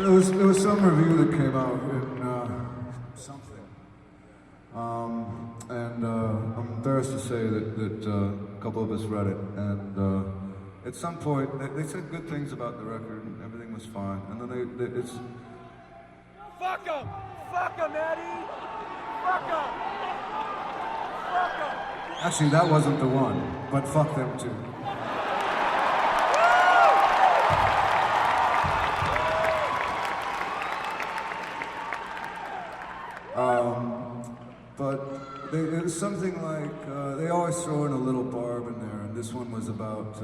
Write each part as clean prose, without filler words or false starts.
There was some review that came out in something, and I'm embarrassed to say that a couple of us read it, and at some point they said good things about the record, and everything was fine, and then it's... Fuck 'em! Fuck 'em, Eddie! Fuck 'em! Fuck 'em! Actually, that wasn't the one, but fuck them too. But it was something like, they always throw in a little barb in there, and this one was about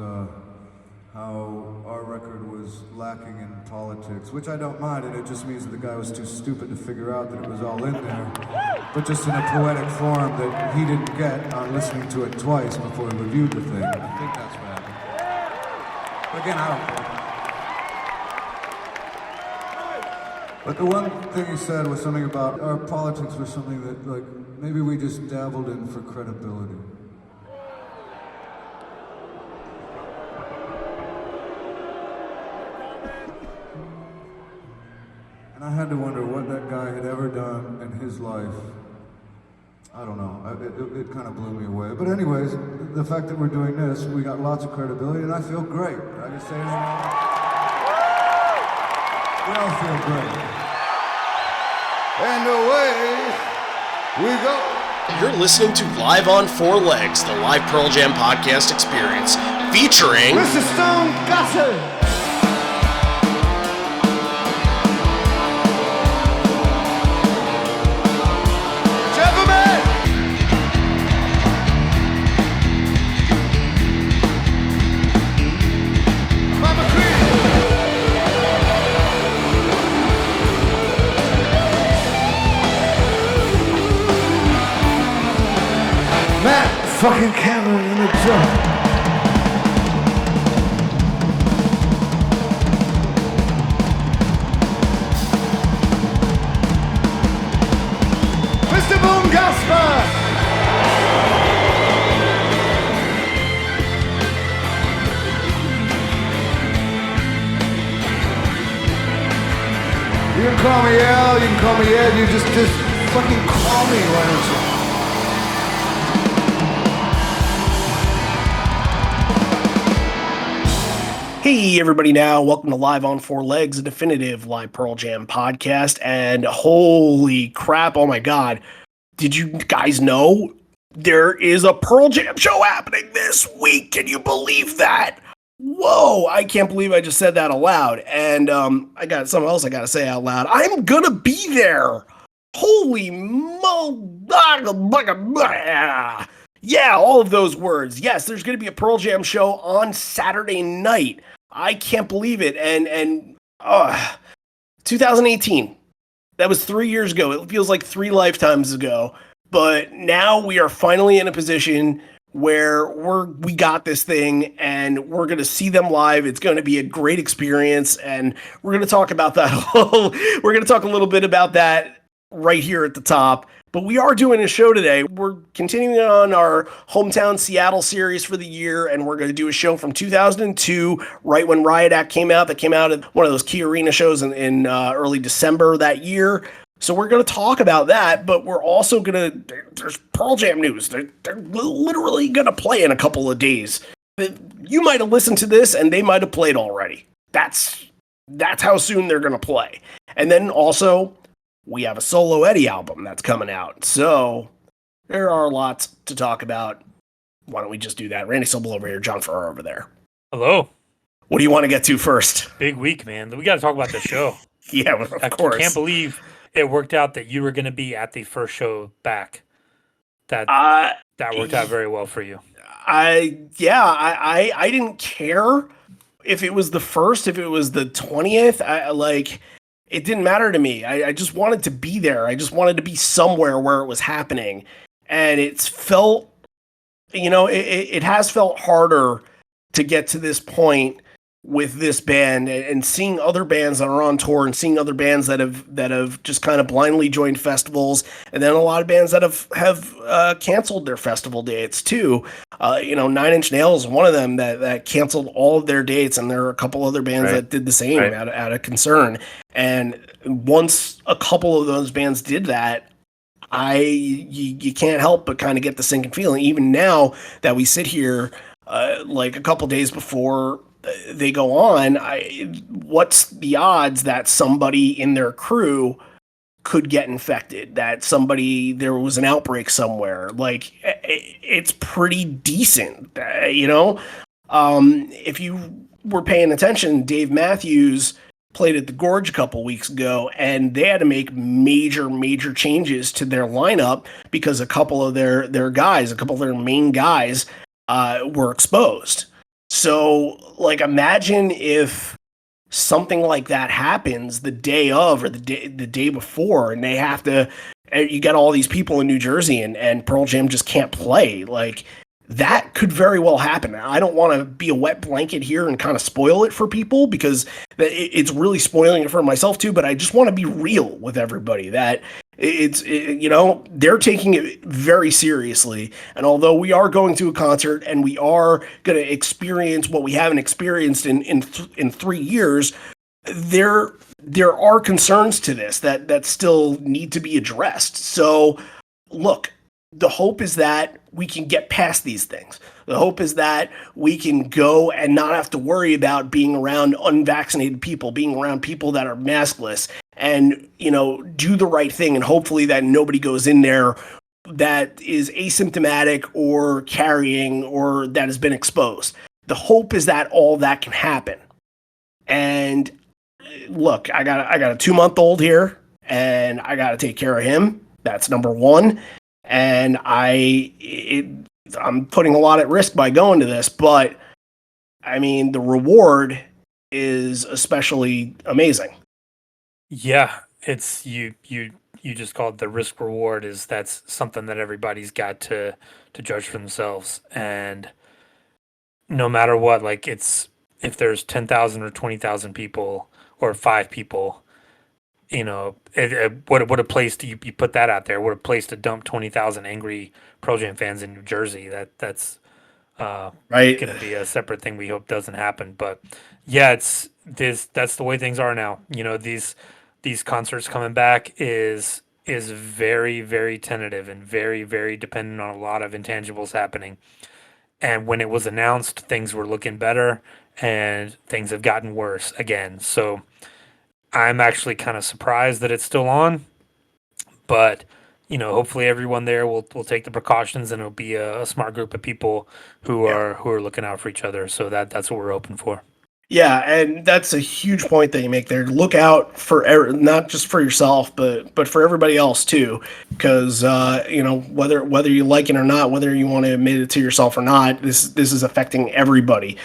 how our record was lacking in politics, which I don't mind, and it just means that the guy was too stupid to figure out that it was all in there, but just in a poetic form that he didn't get on listening to it twice before he reviewed the thing. I think that's what happened. Again, I don't care. But the one thing he said was something about our politics was something that, like, maybe we just dabbled in for credibility. And I had to wonder what that guy had ever done in his life. I don't know, it kind of blew me away. But anyways, the fact that we're doing this, we got lots of credibility, and I feel great. I can say anything else. We all feel great. And away we go. You're listening to Live on Four Legs, the live Pearl Jam podcast experience, featuring Mr. Stone Gossard. Fucking camera in the truck. Mr. Boom Gasper! You can call me Al, you can call me Ed, you just fucking call me, why don't you? Hey everybody now, welcome to Live on Four Legs, a definitive live Pearl Jam podcast, and holy crap, oh my god, did you guys know there is a Pearl Jam show happening this week? Can you believe that? Whoa, I can't believe I just said that aloud, and I got something else I gotta say out loud. I'm gonna be there! Holy yeah, all of those words. Yes, there's gonna be a Pearl Jam show on Saturday night. I can't believe it. And 2018, that was 3 years ago. It feels like 3 lifetimes ago. But now we are finally in a position where we got this thing and we're going to see them live. It's going to be a great experience. And we're going to talk about that. We're going to talk a little bit about that right here at the top. But we are doing a show today. We're continuing on our Hometown Seattle series for the year, and we're going to do a show from 2002, right when Riot Act came out. That came out at one of those Key Arena shows in early December that year. So we're going to talk about that, but we're also going to... There's Pearl Jam news. They're literally going to play in a couple of days. You might have listened to this, and they might have played already. That's how soon they're going to play. And then also... we have a solo Eddie album that's coming out. So there are lots to talk about. Why don't we just do that? Randy Sobel over here, John Farrar over there. Hello. What do you want to get to first? Big week, man. We got to talk about the show. Yeah, of course. I can't believe it worked out that you were going to be at the first show back. That worked out very well for you. I didn't care if it was the first, if it was the 20th. It didn't matter to me. I just wanted to be there. I just wanted to be somewhere where it was happening. And it's felt, it has felt harder to get to this point with this band and seeing other bands that are on tour and seeing other bands that have just kind of blindly joined festivals, and then a lot of bands that have canceled their festival dates too. Nine Inch Nails is one of them that canceled all of their dates, and there are a couple other bands that did the same out of concern. And once a couple of those bands did that, you can't help but kind of get the sinking feeling. Even now that we sit here, like a couple days before they go on, what's the odds that somebody in their crew could get infected? That there was an outbreak somewhere? Like, it's pretty decent, If you were paying attention, Dave Matthews played at the Gorge a couple weeks ago, and they had to make major changes to their lineup because a couple of their main guys were exposed. So, like, imagine if something like that happens the day of or the day before, and they have to. You got all these people in New Jersey, and Pearl Jam just can't play. Like, that could very well happen. I don't want to be a wet blanket here and kind of spoil it for people, because it's really spoiling it for myself too. But I just want to be real with everybody that they're taking it very seriously. And although we are going to a concert and we are going to experience what we haven't experienced in 3 years, there are concerns to this that still need to be addressed. So, look, the hope is that we can get past these things. The hope is that we can go and not have to worry about being around unvaccinated people, being around people that are maskless, and, do the right thing. And hopefully that nobody goes in there that is asymptomatic or carrying or that has been exposed. The hope is that all that can happen. And look, I got a 2-month-old here, and I got to take care of him. That's number one. And I'm putting a lot at risk by going to this, but I mean, the reward is especially amazing. Yeah, it's you just called the risk reward. That's something that everybody's got to judge for themselves. And no matter what, like, it's, if there's 10,000 or 20,000 people or 5 people, what a place to you put that out there. What a place to dump 20,000 angry Pearl Jam fans in New Jersey. That's right. Going to be a separate thing we hope doesn't happen. But yeah, that's the way things are now. These concerts coming back is very, very tentative and very, very dependent on a lot of intangibles happening. And when it was announced, things were looking better, and things have gotten worse again. So I'm actually kind of surprised that it's still on, but hopefully everyone there will take the precautions, and it'll be a smart group of people who are looking out for each other. So that's what we're hoping for. Yeah, and that's a huge point that you make there. Look out for not just for yourself, but for everybody else too, because whether you like it or not, whether you want to admit it to yourself or not, this is affecting everybody.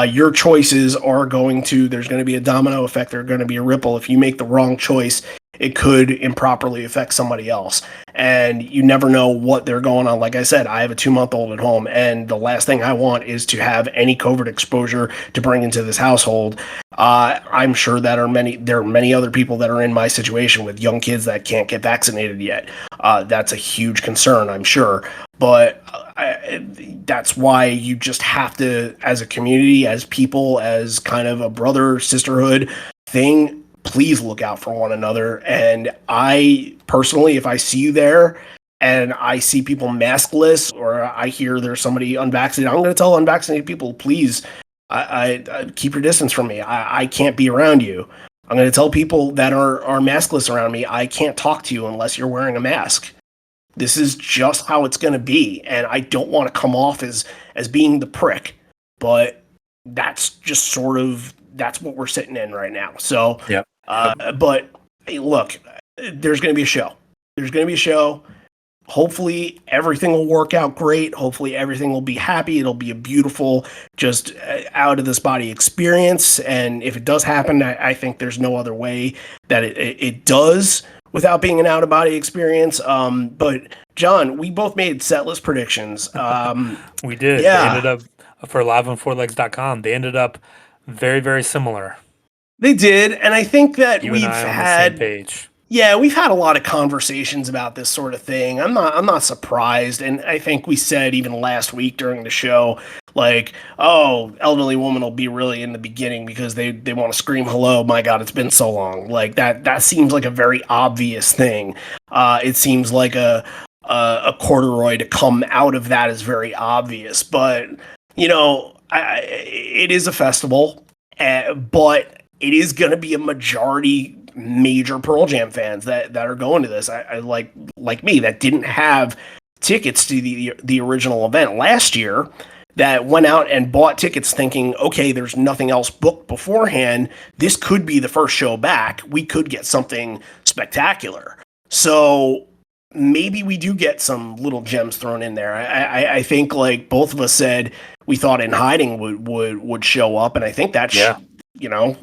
Your choices there's going to be a domino effect. There's going to be a ripple. If you make the wrong choice, it could improperly affect somebody else. And you never know what they're going on. Like I said, I have a 2-month-old at home, and the last thing I want is to have any COVID exposure to bring into this household. I'm sure there are many other people that are in my situation with young kids that can't get vaccinated yet. That's a huge concern, I'm sure. But that's why you just have to, as a community, as people, as kind of a brother, sisterhood thing, please look out for one another. And I personally, if I see you there and I see people maskless, or I hear there's somebody unvaccinated, I'm going to tell unvaccinated people, please, I keep your distance from me. I can't be around you. I'm going to tell people that are maskless around me, I can't talk to you unless you're wearing a mask. This is just how it's going to be. And I don't want to come off as being the prick, but that's just that's what we're sitting in right now. So, yeah. But hey, look, there's going to be a show. Hopefully everything will work out great. Hopefully everything will be happy. It'll be a beautiful, just out of this body experience. And if it does happen, I think there's no other way that it does without being an out of body experience. But John, we both made setlist predictions. We did. Yeah. They ended up, for liveonfourlegs.com, they ended up Very, very similar. They did, and I think that You we've and I on the same had page. yeah, we've had a lot of conversations about this sort of thing. I'm not surprised, and I think we said even last week during the show, like, oh, elderly woman will be really in the beginning because they want to scream hello. My God, it's been so long. Like that seems like a very obvious thing. It seems like a corduroy to come out of that is very obvious, but it is a festival, but it is going to be a majority major Pearl Jam fans that are going to this. I like me that didn't have tickets to the original event last year, that went out and bought tickets thinking, okay, there's nothing else booked beforehand. This could be the first show back. We could get something spectacular. So maybe we do get some little gems thrown in there. I think, like both of us said, we thought In Hiding would show up, and I think that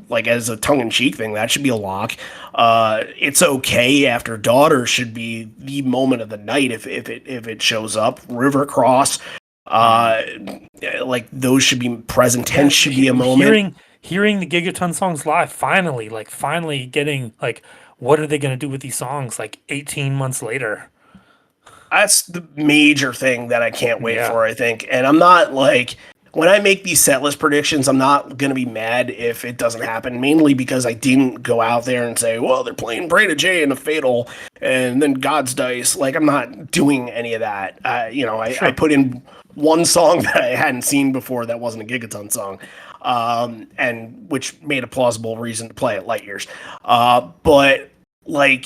like as a tongue-in-cheek thing, that should be a lock. It's Okay After Daughter should be the moment of the night if it shows up. River Cross, like those should be present. Tense should be a moment. Hearing the Gigaton songs live, finally getting like, what are they going to do with these songs like 18 months later? That's the major thing that I can't wait Yeah. for, I think. And I'm not like, when I make these setlist predictions, I'm not going to be mad if it doesn't happen, mainly because I didn't go out there and say, well, they're playing Breda J in a Fatal and then God's Dice. Like, I'm not doing any of that. I put in one song that I hadn't seen before that wasn't a Gigaton song, and which made a plausible reason to play it, Light Years. But, like,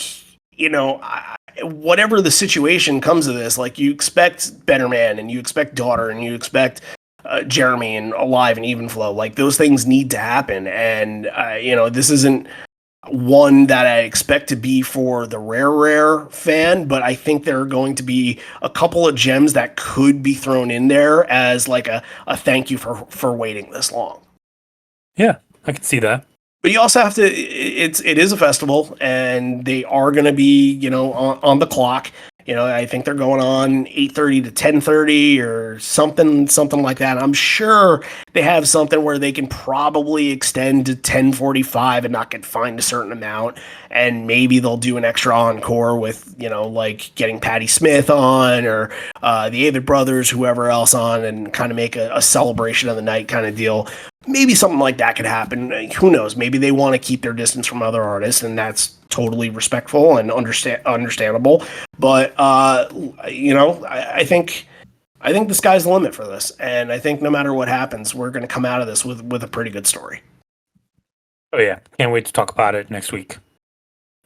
whatever the situation comes of this, like, you expect Better Man and you expect Daughter and you expect Jeremy and Alive and Even Flow. Like, those things need to happen. And, this isn't one that I expect to be for the rare fan, but I think there are going to be a couple of gems that could be thrown in there as like a thank you for waiting this long. Yeah, I can see that. But you also have to, it is a festival and they are going to be, on the clock. I think they're going on 8:30 to 10:30 or something like that. I'm sure they have something where they can probably extend to 10:45 and not get fined a certain amount. And maybe they'll do an extra encore with, like getting Patti Smith on or the Avett Brothers, whoever else on, and kind of make a celebration of the night kind of deal. Maybe something like that could happen. Who knows? Maybe they want to keep their distance from other artists, and that's totally respectful and understandable. But I think the sky's the limit for this, and I think no matter what happens, we're going to come out of this with a pretty good story. Oh yeah, can't wait to talk about it next week.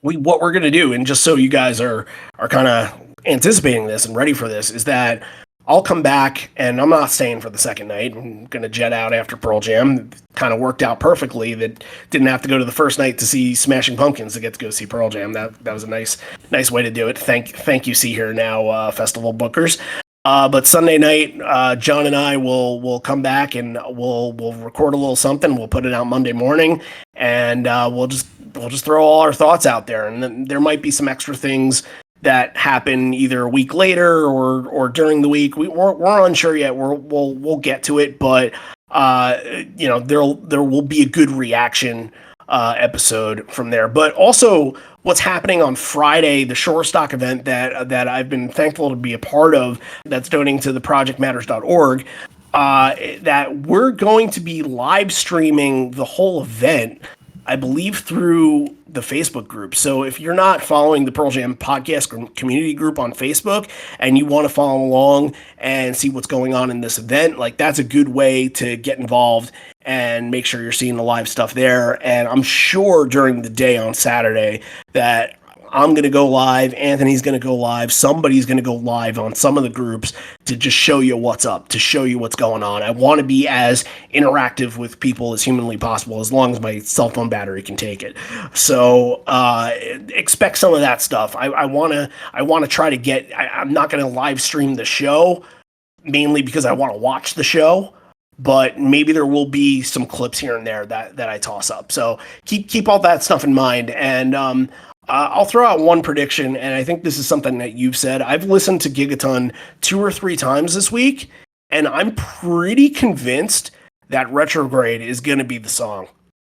What we're going to do, and just so you guys are kind of anticipating this and ready for this, is that I'll come back, and I'm not staying for the second night. I'm going to jet out after Pearl Jam. Kind of worked out perfectly that didn't have to go to the first night to see Smashing Pumpkins to get to go see Pearl Jam. That was a nice way to do it. Thank you, Sea.Hear.Now festival bookers. But Sunday night, John and I will come back and we'll record a little something. We'll put it out Monday morning, and we'll just throw all our thoughts out there. And then there might be some extra things that happen either a week later or during the week. We're unsure yet. We'll get to it, but there will be a good reaction episode from there. But also, what's happening on Friday, the Shorestock event that I've been thankful to be a part of, that's donating to the projectmatters.org, that we're going to be live streaming the whole event, I believe, through the Facebook group. So if you're not following the Pearl Jam podcast community group on Facebook and you want to follow along and see what's going on in this event, like, that's a good way to get involved and make sure you're seeing the live stuff there. And I'm sure during the day on Saturday that I'm going to go live, Anthony's going to go live, somebody's going to go live on some of the groups to just show you what's up, to show you what's going on. I want to be as interactive with people as humanly possible, as long as my cell phone battery can take it. So expect some of that stuff. I want to try to get, I'm not going to live stream the show, mainly because I want to watch the show, but maybe there will be some clips here and there that I toss up. So keep all that stuff in mind. And I'll throw out one prediction, and I think this is something that you've said. I've listened to Gigaton 2 or 3 times this week, and I'm pretty convinced that Retrograde is going to be the song.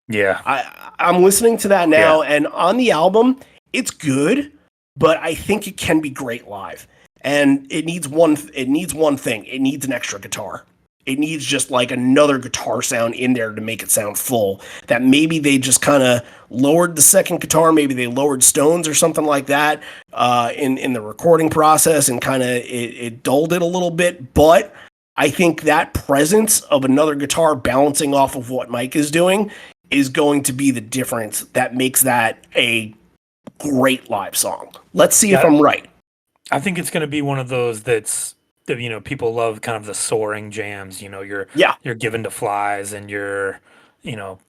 Yeah. I'm listening to that now, and on the album, it's good, but I think it can be great live. And it needs one thing. It needs an extra guitar. It needs just like another guitar sound in there to make it sound full. That maybe they just kind of lowered the second guitar, maybe they lowered stones or something like that in the recording process, and kind of it dulled it a little bit. But I think that presence of another guitar balancing off of what Mike is doing is going to be the difference that makes that a great live song. Let's see if I'm right. I think it's going to be one of those that's, you know, people love kind of the soaring jams. You know, you're Given to Flies and your, you know,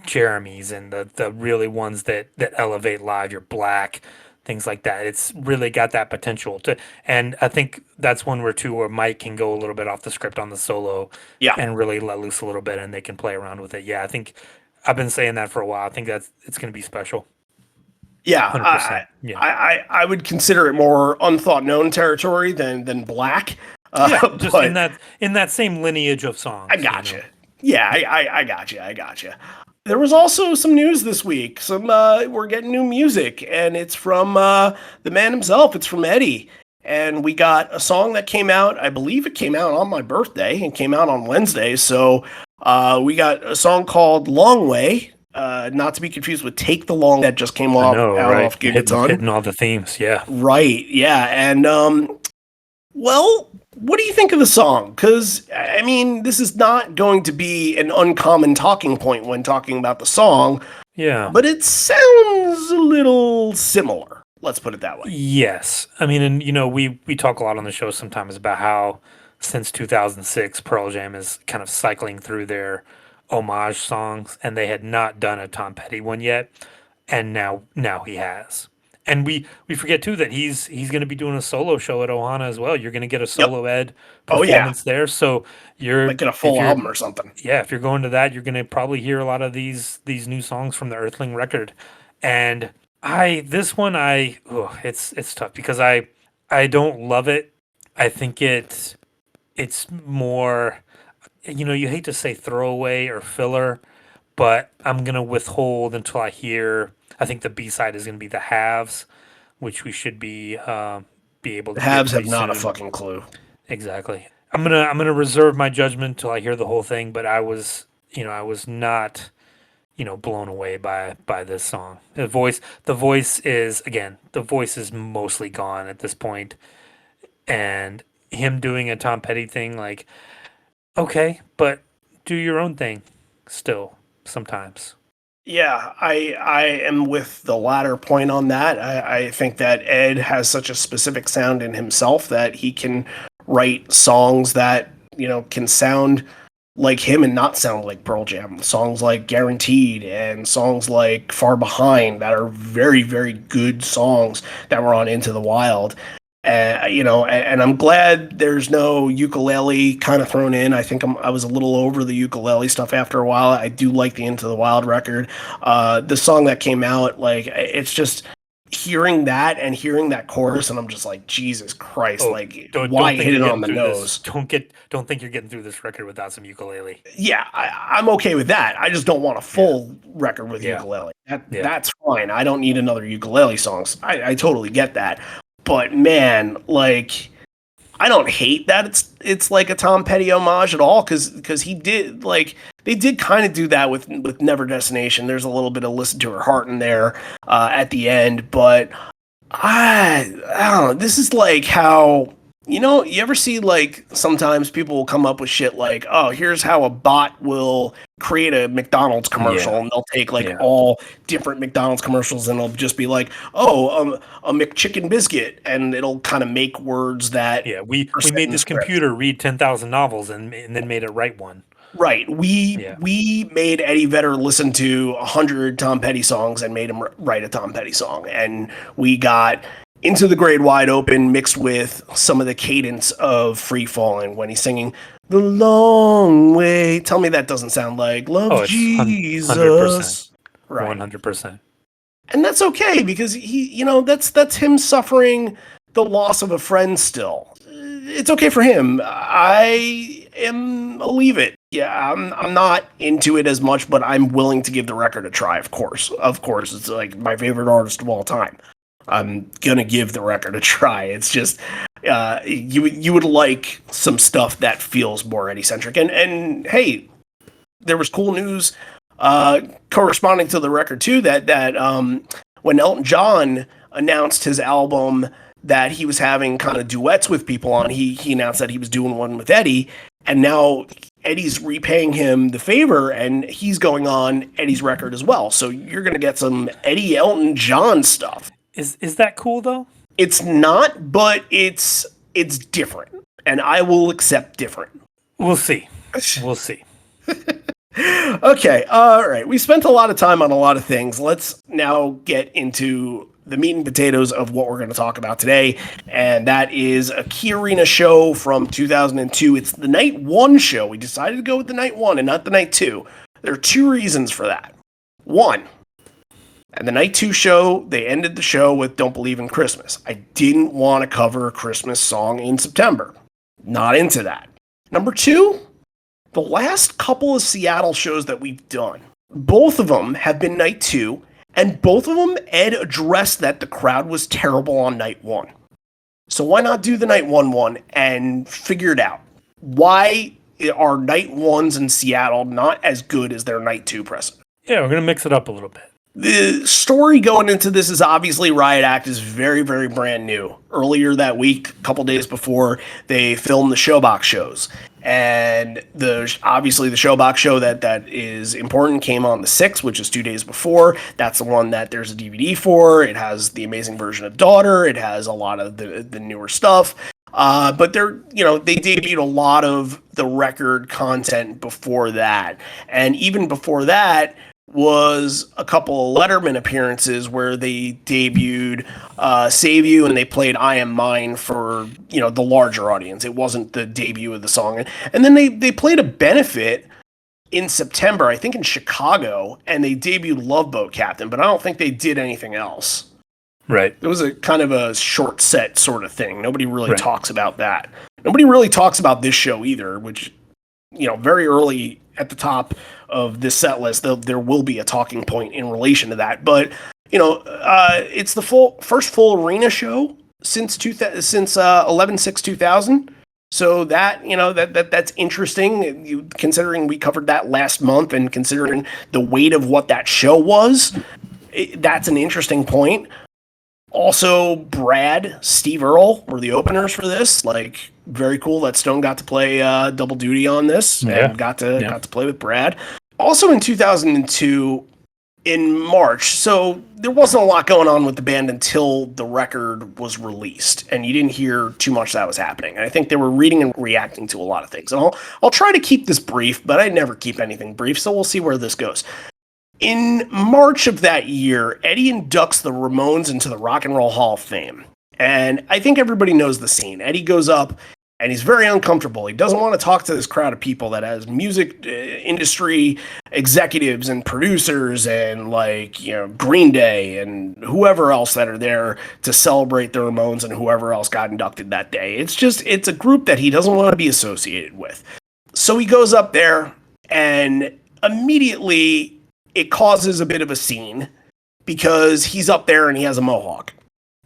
Jeremy's and the really ones that elevate live, your Black, things like that. It's really got that potential to, and I think that's one where Mike can go a little bit off the script on the solo, and really let loose a little bit, and they can play around with it. Yeah, I think I've been saying that for a while. I think it's going to be special. Yeah, 100%. I would consider it more unthought known territory than Black. Just in that same lineage of songs. I gotcha. You know? Yeah, I gotcha. There was also some news this week. We're getting new music, and it's from the man himself. It's from Eddie, and we got a song that came out. I believe it came out on my birthday and came out on Wednesday. So we got a song called "Long Way." Not to be confused with "Take the Long" that just came off off Gigaton. Hitting all the themes, yeah. Right, yeah, and well, what do you think of the song? Because I mean, this is not going to be an uncommon talking point when talking about the song. Yeah, but it sounds a little similar. Let's put it that way. Yes, I mean, and you know, we talk a lot on the show sometimes about how since 2006, Pearl Jam is kind of cycling through their homage songs, and they had not done a Tom Petty one yet, and now he has. And we forget too that he's going to be doing a solo show at Ohana as well. You're going to get a solo Ed performance there, so you're like a full album or something. Yeah, if you're going to that, you're going to probably hear a lot of these new songs from the Earthling record. And it's tough because I don't love it. I think it's more, you know, you hate to say throwaway or filler, but I'm going to withhold until I hear. I think the B-side is going to be The Haves, which we should be able to. The Haves have not soon. A fucking clue. Exactly. I'm gonna reserve my judgment till I hear the whole thing, but I was not, blown away by this song. The voice is mostly gone at this point, and him doing a Tom Petty thing, like, okay, but do your own thing still sometimes. Yeah, I am with the latter point on that. I think that Ed has such a specific sound in himself that he can write songs that, can sound like him and not sound like Pearl Jam. Songs like Guaranteed and songs like Far Behind that are very, very good songs that were on Into the Wild. And I'm glad there's no ukulele kind of thrown in. I think I was a little over the ukulele stuff after a while. I do like the Into the Wild record. The song that came out, like, it's just hearing that and hearing that chorus, and I'm just like, Jesus Christ, why hit it on the nose? Don't think you're getting through this record without some ukulele. Yeah, I'm okay with that. I just don't want a full record with ukulele. That's fine. I don't need another ukulele songs. I totally get that. But man, like, I don't hate that it's like a Tom Petty homage at all, because he did, like, they did kind of do that with Never Destination. There's a little bit of Listen to Her Heart in there at the end, but I don't know. This is like how, you ever see, like, sometimes people will come up with shit like, oh, here's how a bot will create a McDonald's commercial, and they'll take all different McDonald's commercials, and it'll just be like, oh, a McChicken biscuit, and it'll kind of make words that we made this computer read 10,000 novels and then made it write one. Right. We made Eddie Vedder listen to 100 Tom Petty songs and made him write a Tom Petty song, and we got Into the Great Wide Open mixed with some of the cadence of Free Falling when he's singing The Long Way. Tell me that doesn't sound like Love Jesus. 100%. Right. 100%. And that's okay, because he, that's him suffering the loss of a friend still. It's okay for him. I am a leave it. Yeah, I'm not into it as much, but I'm willing to give the record a try. Of course, it's like my favorite artist of all time. I'm gonna give the record a try. It's just you would like some stuff that feels more Eddie centric. And hey, there was cool news corresponding to the record too that when Elton John announced his album that he was having kind of duets with people on, he announced that he was doing one with Eddie, and now Eddie's repaying him the favor, and he's going on Eddie's record as well. So you're gonna get some Eddie Elton John stuff. Is that cool though? It's not, but it's different, and I will accept different. We'll see. We'll see. Okay, all right. We spent a lot of time on a lot of things. Let's now get into the meat and potatoes of what we're going to talk about today, and that is a Key Arena show from 2002. It's the night one show. We decided to go with the night one and not the night two. There are two reasons for that. One, at the night two show, they ended the show with Don't Believe in Christmas. I didn't want to cover a Christmas song in September. Not into that. Number two, the last couple of Seattle shows that we've done, both of them have been night two, and both of them, Ed addressed that the crowd was terrible on night one. So why not do the night one and figure it out? Why are night ones in Seattle not as good as their night two precedent? Yeah, we're going to mix it up a little bit. The story going into this is obviously Riot Act is very, very brand new. Earlier that week, a couple days before, they filmed the Showbox shows. And obviously the Showbox show that is important came on the 6th, which is 2 days before. That's the one that there's a DVD for. It has the amazing version of Daughter. It has a lot of the newer stuff. But they debuted a lot of the record content before that. And even before that, was a couple of Letterman appearances where they debuted Save You and they played I Am Mine for, the larger audience. It wasn't the debut of the song. And then they played a benefit in September, I think in Chicago, and they debuted Love Boat Captain, but I don't think they did anything else. Right. It was a kind of a short set sort of thing. Nobody really talks about that. Nobody really talks about this show either, which, very early at the top of this set list, there will be a talking point in relation to that. But, it's the first full arena show since 11/6/2000. So that's interesting, considering we covered that last month and considering the weight of what that show was. That's an interesting point. Also, Brad, Steve Earle were the openers for this. Like, very cool that Stone got to play double duty on this and got to play with Brad. Also in 2002, in March, so there wasn't a lot going on with the band until the record was released, and you didn't hear too much that was happening. And I think they were reading and reacting to a lot of things. And I'll try to keep this brief, but I never keep anything brief, so we'll see where this goes. In March of that year, Eddie inducts the Ramones into the Rock and Roll Hall of Fame. And I think everybody knows the scene. Eddie goes up, and he's very uncomfortable. He doesn't want to talk to this crowd of people that has music industry executives and producers and Green Day and whoever else that are there to celebrate the Ramones and whoever else got inducted that day. It's a group that he doesn't want to be associated with. So he goes up there, and immediately it causes a bit of a scene because he's up there and he has a mohawk.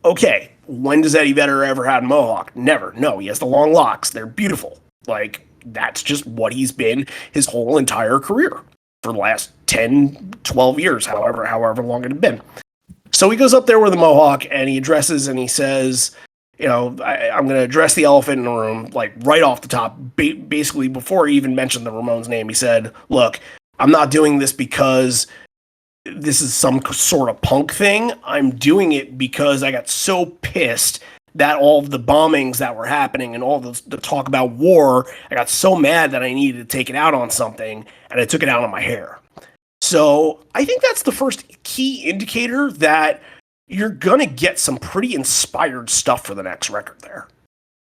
Okay, when does Eddie Vedder ever had a mohawk? Never. No, he has the long locks. They're beautiful. That's just what he's been his whole entire career for the last 10, 12 years, however long it had been. So he goes up there with a mohawk and he addresses and he says, I'm going to address the elephant in the room, right off the top. Basically, before he even mentioned the Ramones name, he said, look, I'm not doing this because this is some sort of punk thing. I'm doing it because I got so pissed that all of the bombings that were happening and all the talk about war, I got so mad that I needed to take it out on something, and I took it out on my hair. So I think that's the first key indicator that you're going to get some pretty inspired stuff for the next record there.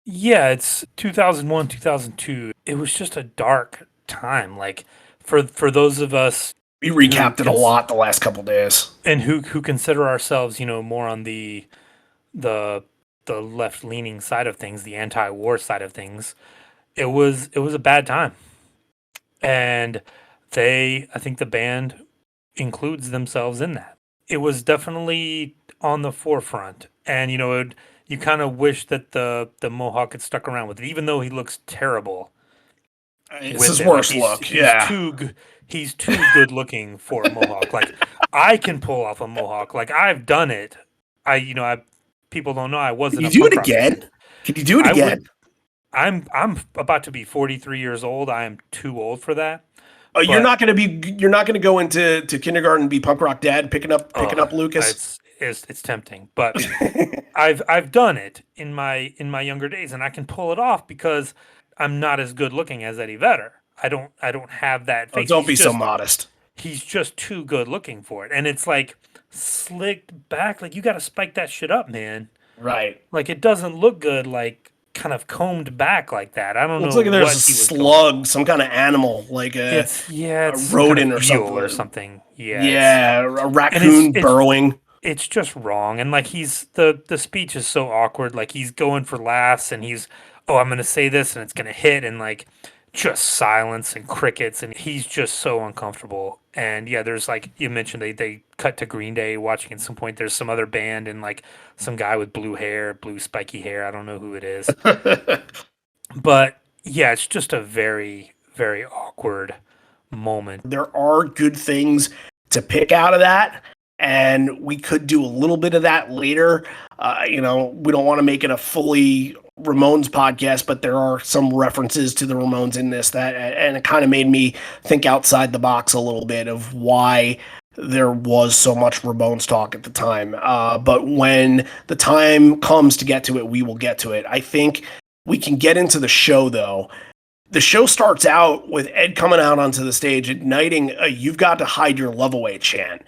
Yeah, it's 2001, 2002. It was just a dark time. For those of us, we recapped it a lot the last couple days, and who consider ourselves, more on the left leaning side of things, the anti-war side of things. It was a bad time. And I think the band includes themselves in that. It was definitely on the forefront. And, you kind of wish that the Mohawk had stuck around with it, even though he looks terrible It's with his it. Like worst look. Yeah. he's too good looking for a Mohawk. Like I can pull off a Mohawk. Like I've done it. I people don't know I was Can in you a do it punk rock again? band. Can you do it I again? would I'm about to be 43 years old. I am too old for that. Oh, But you're not gonna go into kindergarten and be punk rock dad picking up Lucas. it's tempting. But I've done it in my younger days, and I can pull it off because I'm not as good looking as Eddie Vedder. I don't have that Oh, face. don't be so modest. He's just too good looking for it, and it's like slicked back. Like you got to spike that shit up, man. Right. Like it doesn't look good. Like kind of combed back like that. I don't Looks know like there's a what he was going for. slug, some kind of animal, like It's a some kind of rodent or eel or something. something. Yeah, Yeah, a and it's raccoon it's burrowing. it's just wrong. And like the speech is so awkward. Like he's going for laughs and I'm gonna say this and it's gonna hit and like just silence and crickets and he's just so uncomfortable. And yeah, there's like you mentioned they cut to Green Day watching at some point. There's some other band and like some guy with blue spiky hair. I don't know who it is. But yeah, it's just a very, very awkward moment. There are good things to pick out of that, and we could do a little bit of that later. We don't want to make it a fully Ramones podcast, but there are some references to the Ramones in this and it kind of made me think outside the box a little bit of why there was so much Ramones talk at the time. But when the time comes to get to it, we will get to it. I think we can get into the show, though. The show starts out with Ed coming out onto the stage, igniting a "You've Got to Hide Your Love Away" chant.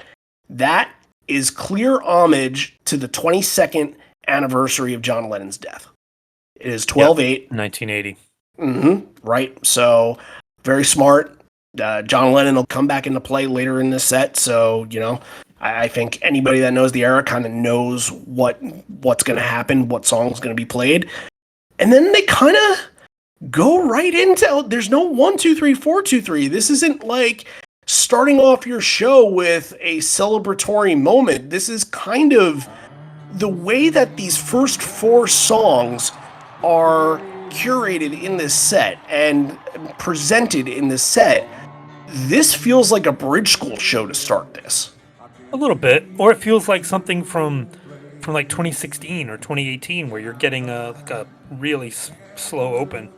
That is clear homage to the 22nd anniversary of John Lennon's death. It is 12/8. 1980. Right. So, very smart. John Lennon will come back into play later in this set. So, I think anybody that knows the era kind of knows what's going to happen, what song's going to be played. And then they kind of go right into, there's no 1, 2, 3, 4, 2, 3. This isn't like starting off your show with a celebratory moment. This is kind of the way that these first 4 songs are curated in this set and presented in this set. This feels like a bridge school show to start this. A little bit. Or it feels like something from like 2016 or 2018 where you're getting a really slow open.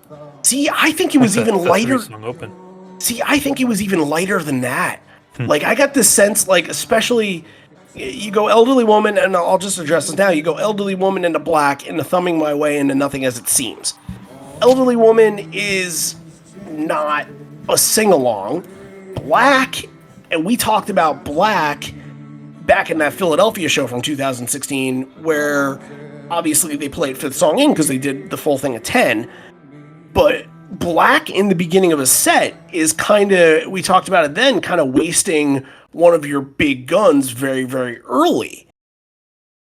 See, I think it was even lighter. 3-song open. See, I think it was even lighter than that. Like, I got this sense, like, especially, you go Elderly Woman, and I'll just address this now. You go Elderly Woman into Black, into Thumbing My Way, into Nothing As It Seems. Elderly Woman is not a sing-along. Black, and we talked about Black back in that Philadelphia show from 2016, where obviously they played fifth song in because they did the full thing at 10. But Black in the beginning of a set is kind of, we talked about it then, kind of wasting one of your big guns very, very early.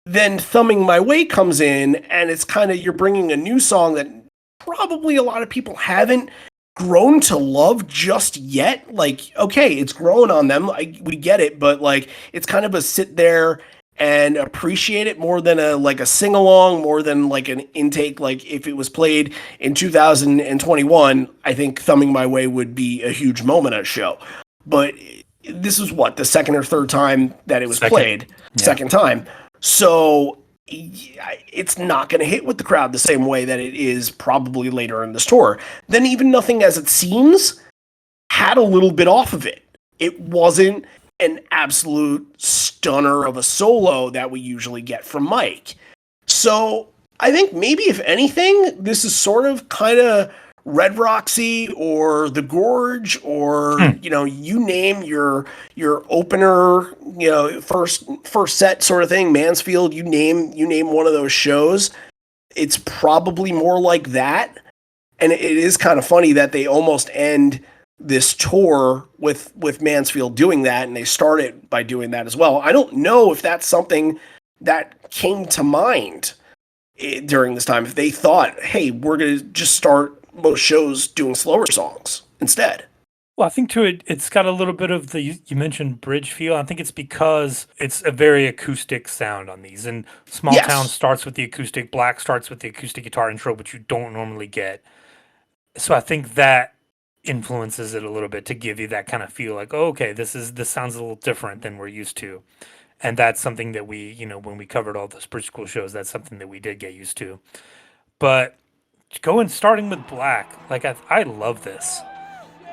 Then Thumbing My Way comes in, and it's kind of, you're bringing a new song that probably a lot of people haven't grown to love just yet. Like, okay, it's grown on them, we get it, but like, it's kind of a sit there and appreciate it more than a sing-along, more than like an intake. Like, if it was played in 2021, I think Thumbing My Way would be a huge moment at a show. But this is the second or third time that it was played. Yeah. Second time. So it's not going to hit with the crowd the same way that it is probably later in this tour. Then even Nothing As It Seems had a little bit off of it. It wasn't an absolute stunner of a solo that we usually get from Mike. So I think maybe if anything, this is sort of kind of Red Roxy or The Gorge or, you name your opener, first set sort of thing, Mansfield, you name one of those shows. It's probably more like that. And it is kind of funny that they almost end this tour with Mansfield doing that, and they started by doing that as well. I don't know if that's something that came to mind during this time. If they thought, hey, we're going to just start most shows doing slower songs instead. Well, I think too, it's got a little bit of the, you mentioned bridge feel. I think it's because it's a very acoustic sound on these. And Small Town Yes. starts with the acoustic, Black starts with the acoustic guitar intro, which you don't normally get. So I think that influences it a little bit to give you that kind of feel like, oh, okay, this sounds a little different than we're used to. And that's something that we, when we covered all those bridge school shows, that's something that we did get used to. But starting with Black, like I love this.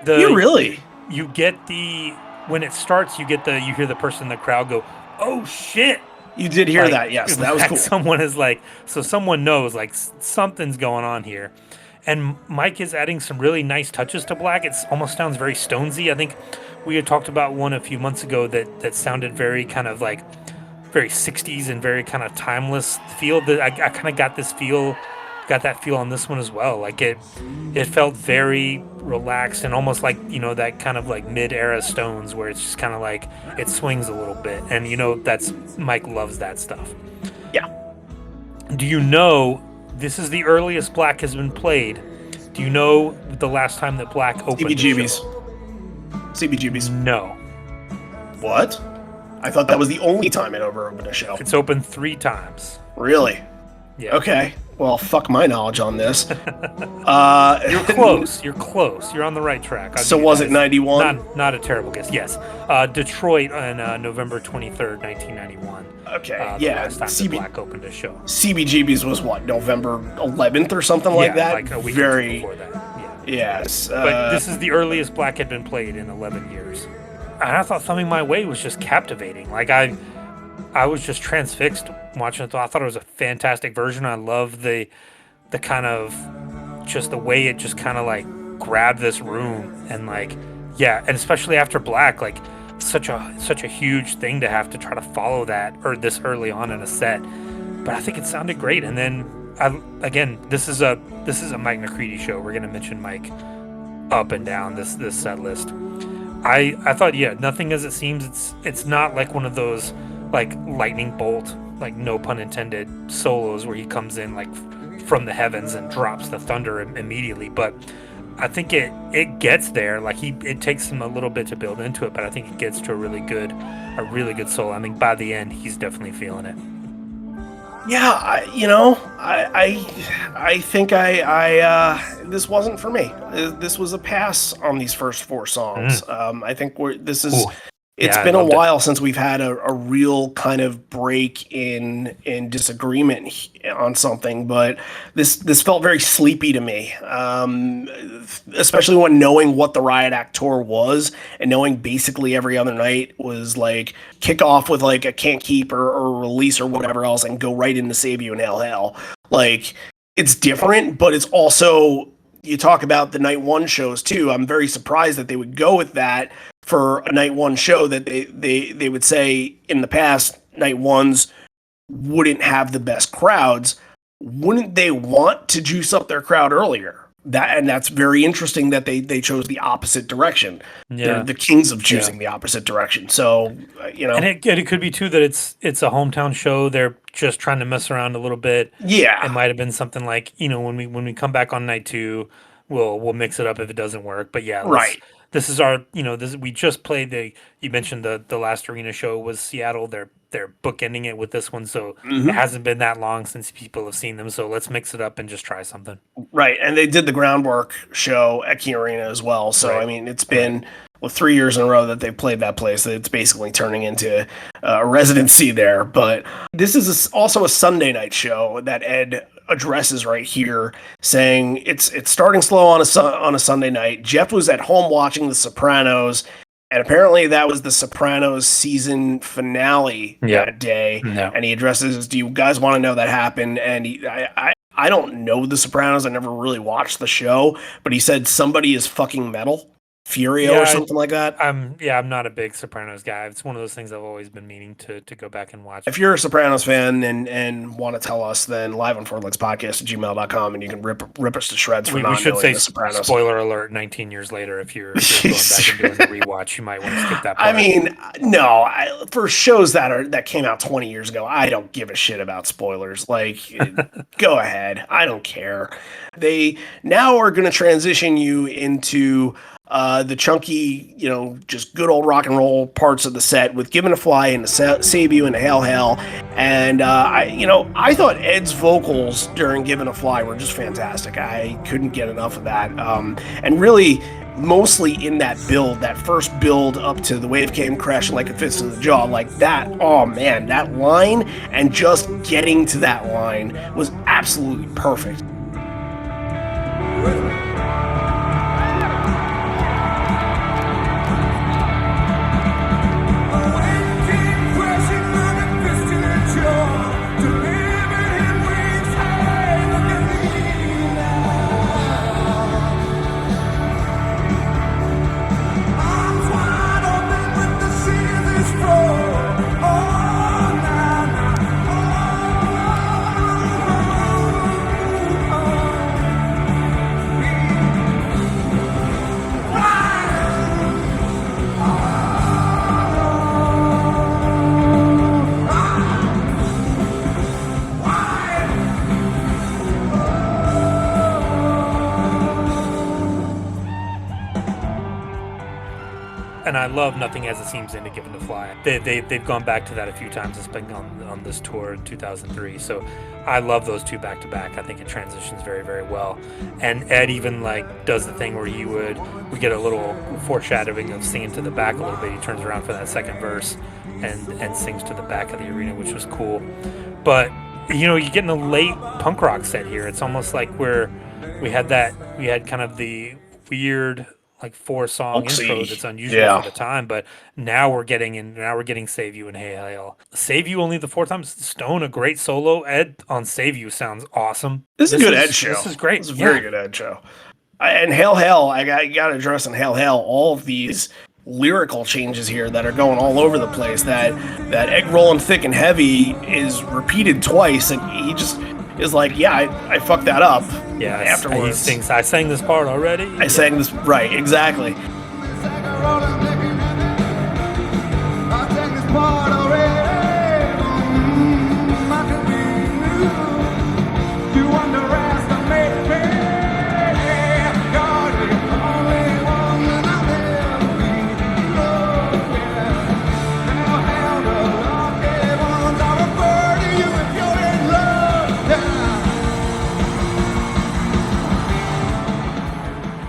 You The really? you get the when it starts, you hear the person in the crowd go, "Oh shit!" You did hear Like that? Yes, that was cool. someone is like, so someone knows like something's going on here. And Mike is adding some really nice touches to Black. It almost sounds very Stonesy. I think we had talked about one a few months ago that sounded very kind of like very 60s and very kind of timeless feel. That I kind of got that feel on this one as well. Like it felt very relaxed and almost like that kind of like mid-era Stones where it's just kind of like it swings a little bit, and that's Mike loves that stuff. Yeah. Do you know this is the earliest Black has been played? Do you know the last time that Black opened? CBGBs. CBGBs. No. What? I thought that was the only time it ever opened a show. It's opened 3 times. Really? Yeah. Okay. Well, fuck my knowledge on this. You're close. You're close. You're on the right track. So was it 91? Not a terrible guess. Yes. Detroit on November 23rd, 1991. Okay. The Yeah. last time that Black opened a show. CBGB's was what, November 11th or something like that? Like a week Very before that. Yeah. Yes. But this is the earliest Black had been played in 11 years. And I thought Thumbing My Way was just captivating. Like I was just transfixed watching it. I thought it was a fantastic version. I love the kind of just the way it just kind of like grabbed this room and like and especially after Black, like such a huge thing to have to try to follow that or this early on in a set. But I think it sounded great. And then this is a Mike McCready show. We're gonna mention Mike up and down this set list. I thought Nothing As It Seems. It's not like one of those like lightning bolt, like no pun intended, solos where he comes in like from the heavens and drops the thunder immediately. But I think it gets there. Like it takes him a little bit to build into it, but I think it gets to a really good solo. I mean, by the end, he's definitely feeling it. Yeah, I think this wasn't for me. This was a pass on these first 4 songs. I think it's been a while since we've had a real kind of break in disagreement on something, but this felt very sleepy to me, especially when knowing what the Riot Act tour was and knowing basically every other night was like kick off with like a Can't Keep or release or whatever else and go right into Save You in Hell. Like, it's different, but it's also, you talk about the night 1 shows too. I'm very surprised that they would go with that for a night 1 show, that they would say in the past night 1s wouldn't have the best crowds. Wouldn't they want to juice up their crowd earlier? That's very interesting that they chose the opposite direction. Yeah. They're the kings of choosing the opposite direction. So, and it could be too that it's a hometown show. They're just trying to mess around a little bit. Yeah, it might have been something like when we come back on night 2, we'll mix it up if it doesn't work. But right. This is our, we just played you mentioned the last arena show was Seattle. They're bookending it with this one. So it hasn't been that long since people have seen them. So let's mix it up and just try something. Right. And they did the Groundwork show at Key Arena as well. So, right. I mean, it's been 3 years in a row that they've played that place. It's basically turning into a residency there. But this is also a Sunday night show that Ed addresses right here, saying it's starting slow on a Sunday night. Jeff was at home watching The Sopranos, and apparently that was The Sopranos season finale that day. Yeah. And he addresses, do you guys want to know that happened? And I don't know The Sopranos. I never really watched the show, but he said somebody is fucking metal. Furio or something like that. I'm not a big Sopranos guy. It's one of those things I've always been meaning to go back and watch. If you're a Sopranos fan and want to tell us, then live on forwardlegspodcast@gmail.com, and you can rip us to shreds for not knowing The Sopranos. Spoiler alert, 19 years later, if you're going back and doing the rewatch, you might want to skip that part. I mean, no, for shows that came out 20 years ago, I don't give a shit about spoilers. Like, go ahead. I don't care. They now are going to transition you into the chunky, just good old rock and roll parts of the set with "Given a Fly" and "Save You" and "Hail Hail," and I thought Ed's vocals during "Given a Fly" were just fantastic. I couldn't get enough of that, and really. Mostly in that build, that first build up to "The Wave Came Crashing Like a Fist in the Jaw," like that, oh man, that line and just getting to that line was absolutely perfect. And I love "Nothing As It Seems" into "Given to Fly." They've gone back to that a few times. It's been on this tour in 2003. So I love those two back to back. I think it transitions very, very well. And Ed even does the thing where we get a little foreshadowing of singing to the back a little bit. He turns around for that second verse and sings to the back of the arena, which was cool. But you're getting a late punk rock set here. It's almost like we had kind of the weird 4-song intro that's unusual for the time, but now we're getting "Save You" and "Hail Hail." "Save You" only the 4th time. Stone, a great solo. Ed on "Save You" sounds awesome. This is a good Ed show. This is great. It's a very good Ed show. And "Hail Hail," I got to address in "Hail Hail" all of these lyrical changes here that are going all over the place. That "egg rolling thick and heavy" is repeated twice, and he just is like, yeah, I fucked that up. Yeah, afterwards. He sings, "I sang this part already." I sang this, right, exactly.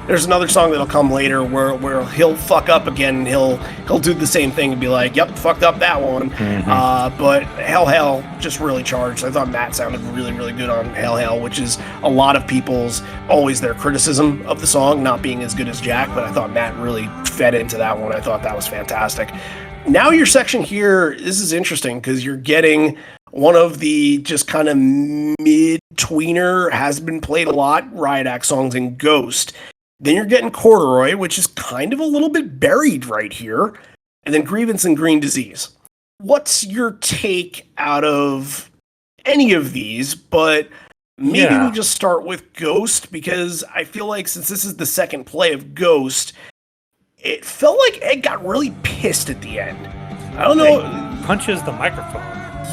There's another song that'll come later where he'll fuck up again. And he'll do the same thing and be like, "Yep, fucked up that one." Mm-hmm. But "Hail Hail" just really charged. I thought Matt sounded really, really good on "Hail Hail," which is a lot of people's always their criticism of the song not being as good as Jack. But I thought Matt really fed into that one. I thought that was fantastic. Now your section here, this is interesting because you're getting one of the just kind of mid-tweener, has been played a lot, Riot Act songs in Ghost. Then you're getting "Corduroy," which is kind of a little bit buried right here. And then "Grievance" and "Green Disease." What's your take out of any of these? But maybe we just start with Ghost, because I feel like since this is the second play of Ghost, it felt like Ed got really pissed at the end. I don't know. He punches the microphone.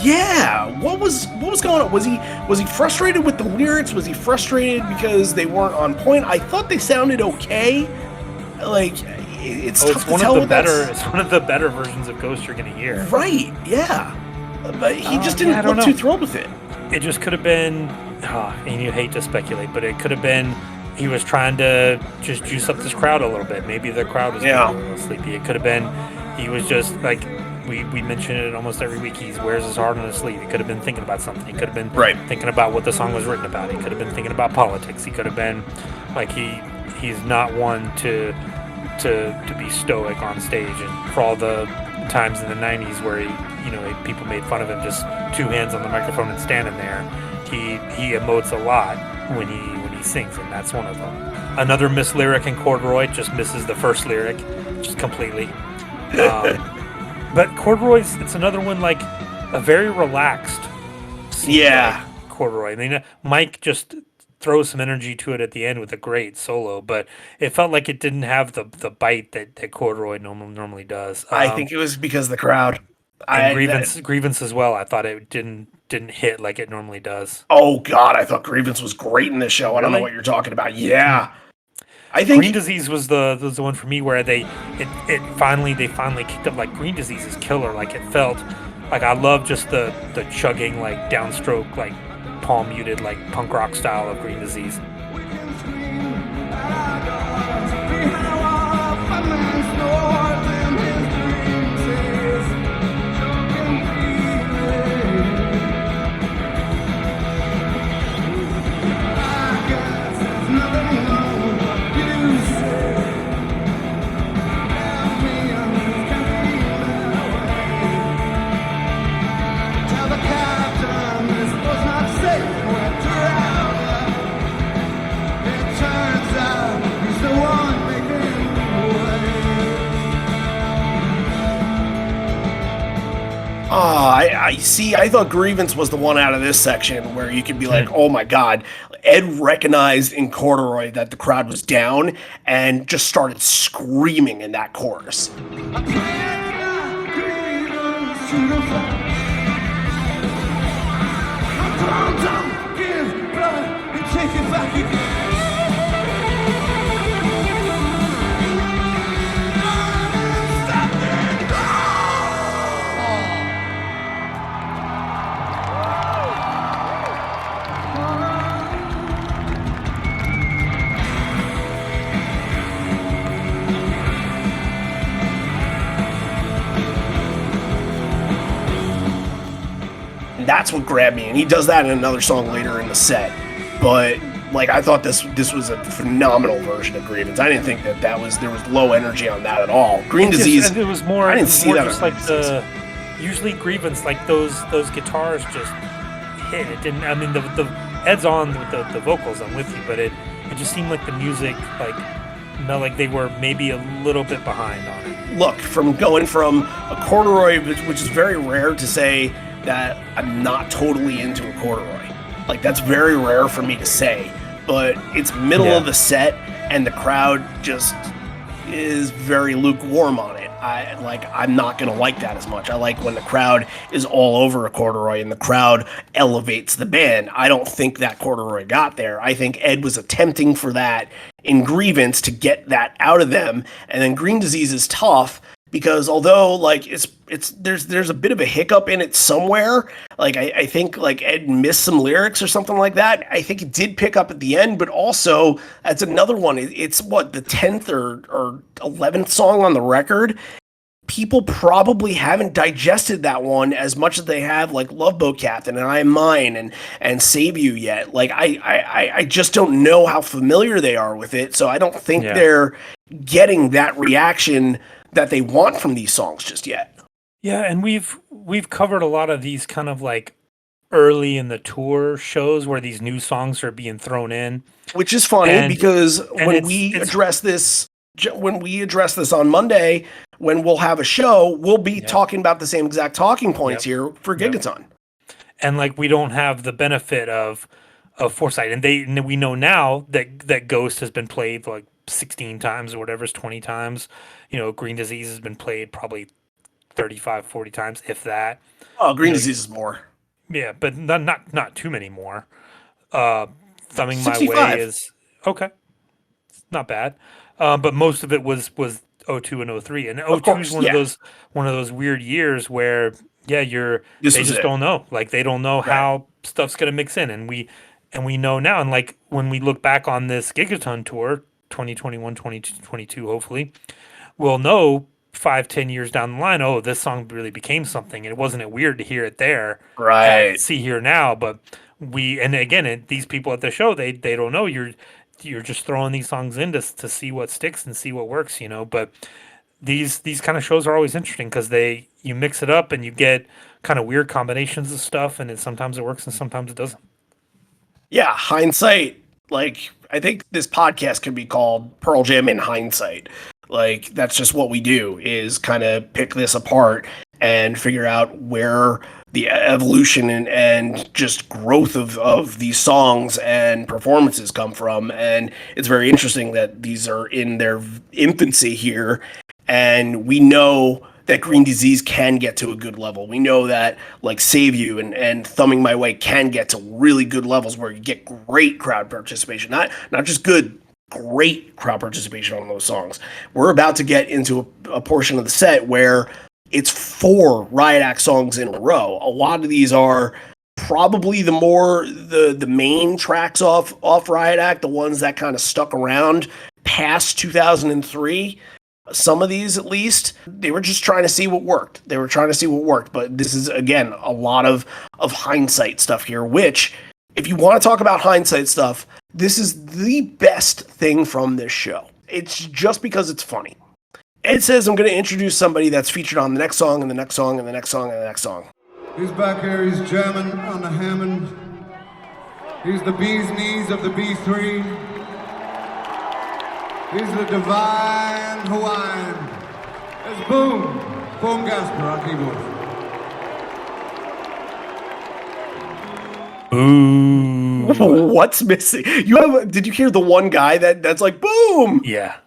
Yeah, what was going on? Was he frustrated with the lyrics? Was he frustrated because they weren't on point? I thought they sounded okay. It's tough to tell. It's one of the better versions of Ghost you're gonna hear. Right? Yeah, but he just didn't look too thrilled with it. It just could have been, and you hate to speculate, but it could have been he was trying to just juice up this crowd a little bit. Maybe the crowd was a little sleepy. It could have been he was just like. We mention it almost every week. He wears his heart on his sleeve. He could have been thinking about something. He could have been thinking about what the song was written about. He could have been thinking about politics. He could have been he's not one to be stoic on stage. And for all the times in the 90s where people made fun of him just 2 hands on the microphone and standing there, he emotes a lot when he sings, and that's one of them. Another missed lyric in "Corduroy" just misses the first lyric just completely. But "Corduroy's," it's another one a very relaxed "Corduroy." I mean, Mike just throws some energy to it at the end with a great solo, but it felt like it didn't have the bite that "Corduroy" normally does. I think it was because of the crowd. And Grievance as well. I thought it didn't hit like it normally does. Oh God, I thought Grievance was great in this show. I don't know what you're talking about. Yeah. I think Green Disease was the one for me where they finally kicked up. Like Green Disease is killer. Like it felt like I love just the chugging like downstroke like palm muted like punk rock style of Green Disease. I see. I thought Grievance was the one out of this section where you could be like, oh my God. Ed recognized in Corduroy that the crowd was down and just started screaming in that chorus. That's what grabbed me, and he does that in another song later in the set. But like, I thought this was a phenomenal version of Grievance. I didn't think that there was low energy on that at all. Green Disease. It was more. I didn't see that. Just like usually Grievance, like those guitars just hit. It didn't. I mean, the Ed's on with the vocals. I'm with you, but it just seemed like the music like they were maybe a little bit behind on it. Look, from going from a corduroy, which is very rare to say that I'm not totally into a corduroy. Like, that's very rare for me to say, but it's middle of the set and the crowd just is very lukewarm on it. I'm not gonna like that as much. I like when the crowd is all over a corduroy and the crowd elevates the band. I don't think that corduroy got there. I think Ed was attempting for that in Grievance to get that out of them, and then Green Disease is tough because although like there's a bit of a hiccup in it somewhere, like I think like Ed missed some lyrics or something like that. I think it did pick up at the end, but also that's another one. It's what, the 10th or 11th song on the record. People probably haven't digested that one as much as they have like Love Boat Captain and I Am Mine and Save You yet. Like I just don't know how familiar they are with it, so I don't think they're getting that reaction that they want from these songs just yet. Yeah, and we've covered a lot of these kind of like early in the tour shows where these new songs are being thrown in, which is funny because when we address this on Monday, when we'll have a show, we'll be talking about the same exact talking points here for Gigaton. And like, we don't have the benefit of foresight, and we know now that Ghost has been played like 16 times or whatever, 20 times. You know, Green Disease has been played probably 35, 40 times, if that. Oh, Green Disease is more. Yeah, but not too many more. Thumbing 65. My Way is okay. Not bad. But most of it was 02 and 03. And 02 is one of those weird years where they just don't know. Like, they don't know how stuff's gonna mix in. And we know now, and like when we look back on this Gigaton tour, 2021, 2022, hopefully, we'll know 5-10 years down the line, oh, this song really became something, and it wasn't weird to hear it there. Right. Sea.Hear.Now, but these people at the show, they don't know. You're just throwing these songs in to see what sticks and see what works, you know. But these kind of shows are always interesting because you mix it up and you get kind of weird combinations of stuff, and sometimes it works and sometimes it doesn't. Yeah, hindsight. Like, I think this podcast could be called Pearl Jam in Hindsight. Like, that's just what we do, is kind of pick this apart and figure out where the evolution and just growth of these songs and performances come from. And it's very interesting that these are in their infancy here. And we know that Green Disease can get to a good level. We know that like Save You and Thumbing My Way can get to really good levels where you get great crowd participation. Not just good great crowd participation on those songs. We're about to get into a portion of the set where it's 4 Riot Act songs in a row. A lot of these are probably the main tracks off Riot Act, the ones that kind of stuck around past 2003. Some of these, at least, they were just trying to see what worked. But this is, again, a lot of hindsight stuff here, which, if you want to talk about hindsight stuff, this is the best thing from this show. It's just because it's funny. Ed says I'm going to introduce somebody that's featured on the next song and the next song and the next song and the next song. He's back here, he's jamming on the Hammond. He's the bee's knees of the B3. He's the divine Hawaiian. It's Boom. Boom Gasper on keyboard. Ooh. What's missing? Did you hear the one guy that's like, boom? Yeah.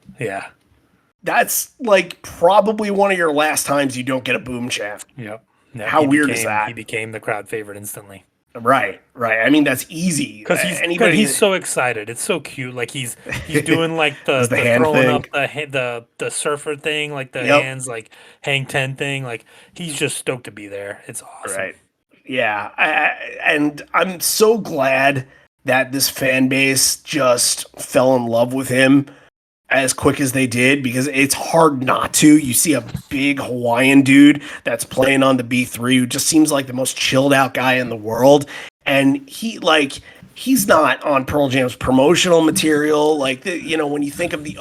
That's like probably one of your last times you don't get a boom shaft. Yep. No, How weird is that? He became the crowd favorite instantly. Right. I mean, that's easy. Because he's so excited. It's so cute. Like he's doing like the hand throwing thing. up the surfer thing, like the Yep. hands, like hang 10 thing. Like he's just stoked to be there. It's awesome. Right. Yeah. And I'm so glad that this fan base just fell in love with him as quick as they did, because it's hard not to. You see a big Hawaiian dude that's playing on the B3 who just seems like the most chilled out guy in the world, and he's not on Pearl Jam's promotional material. Like, when you think of the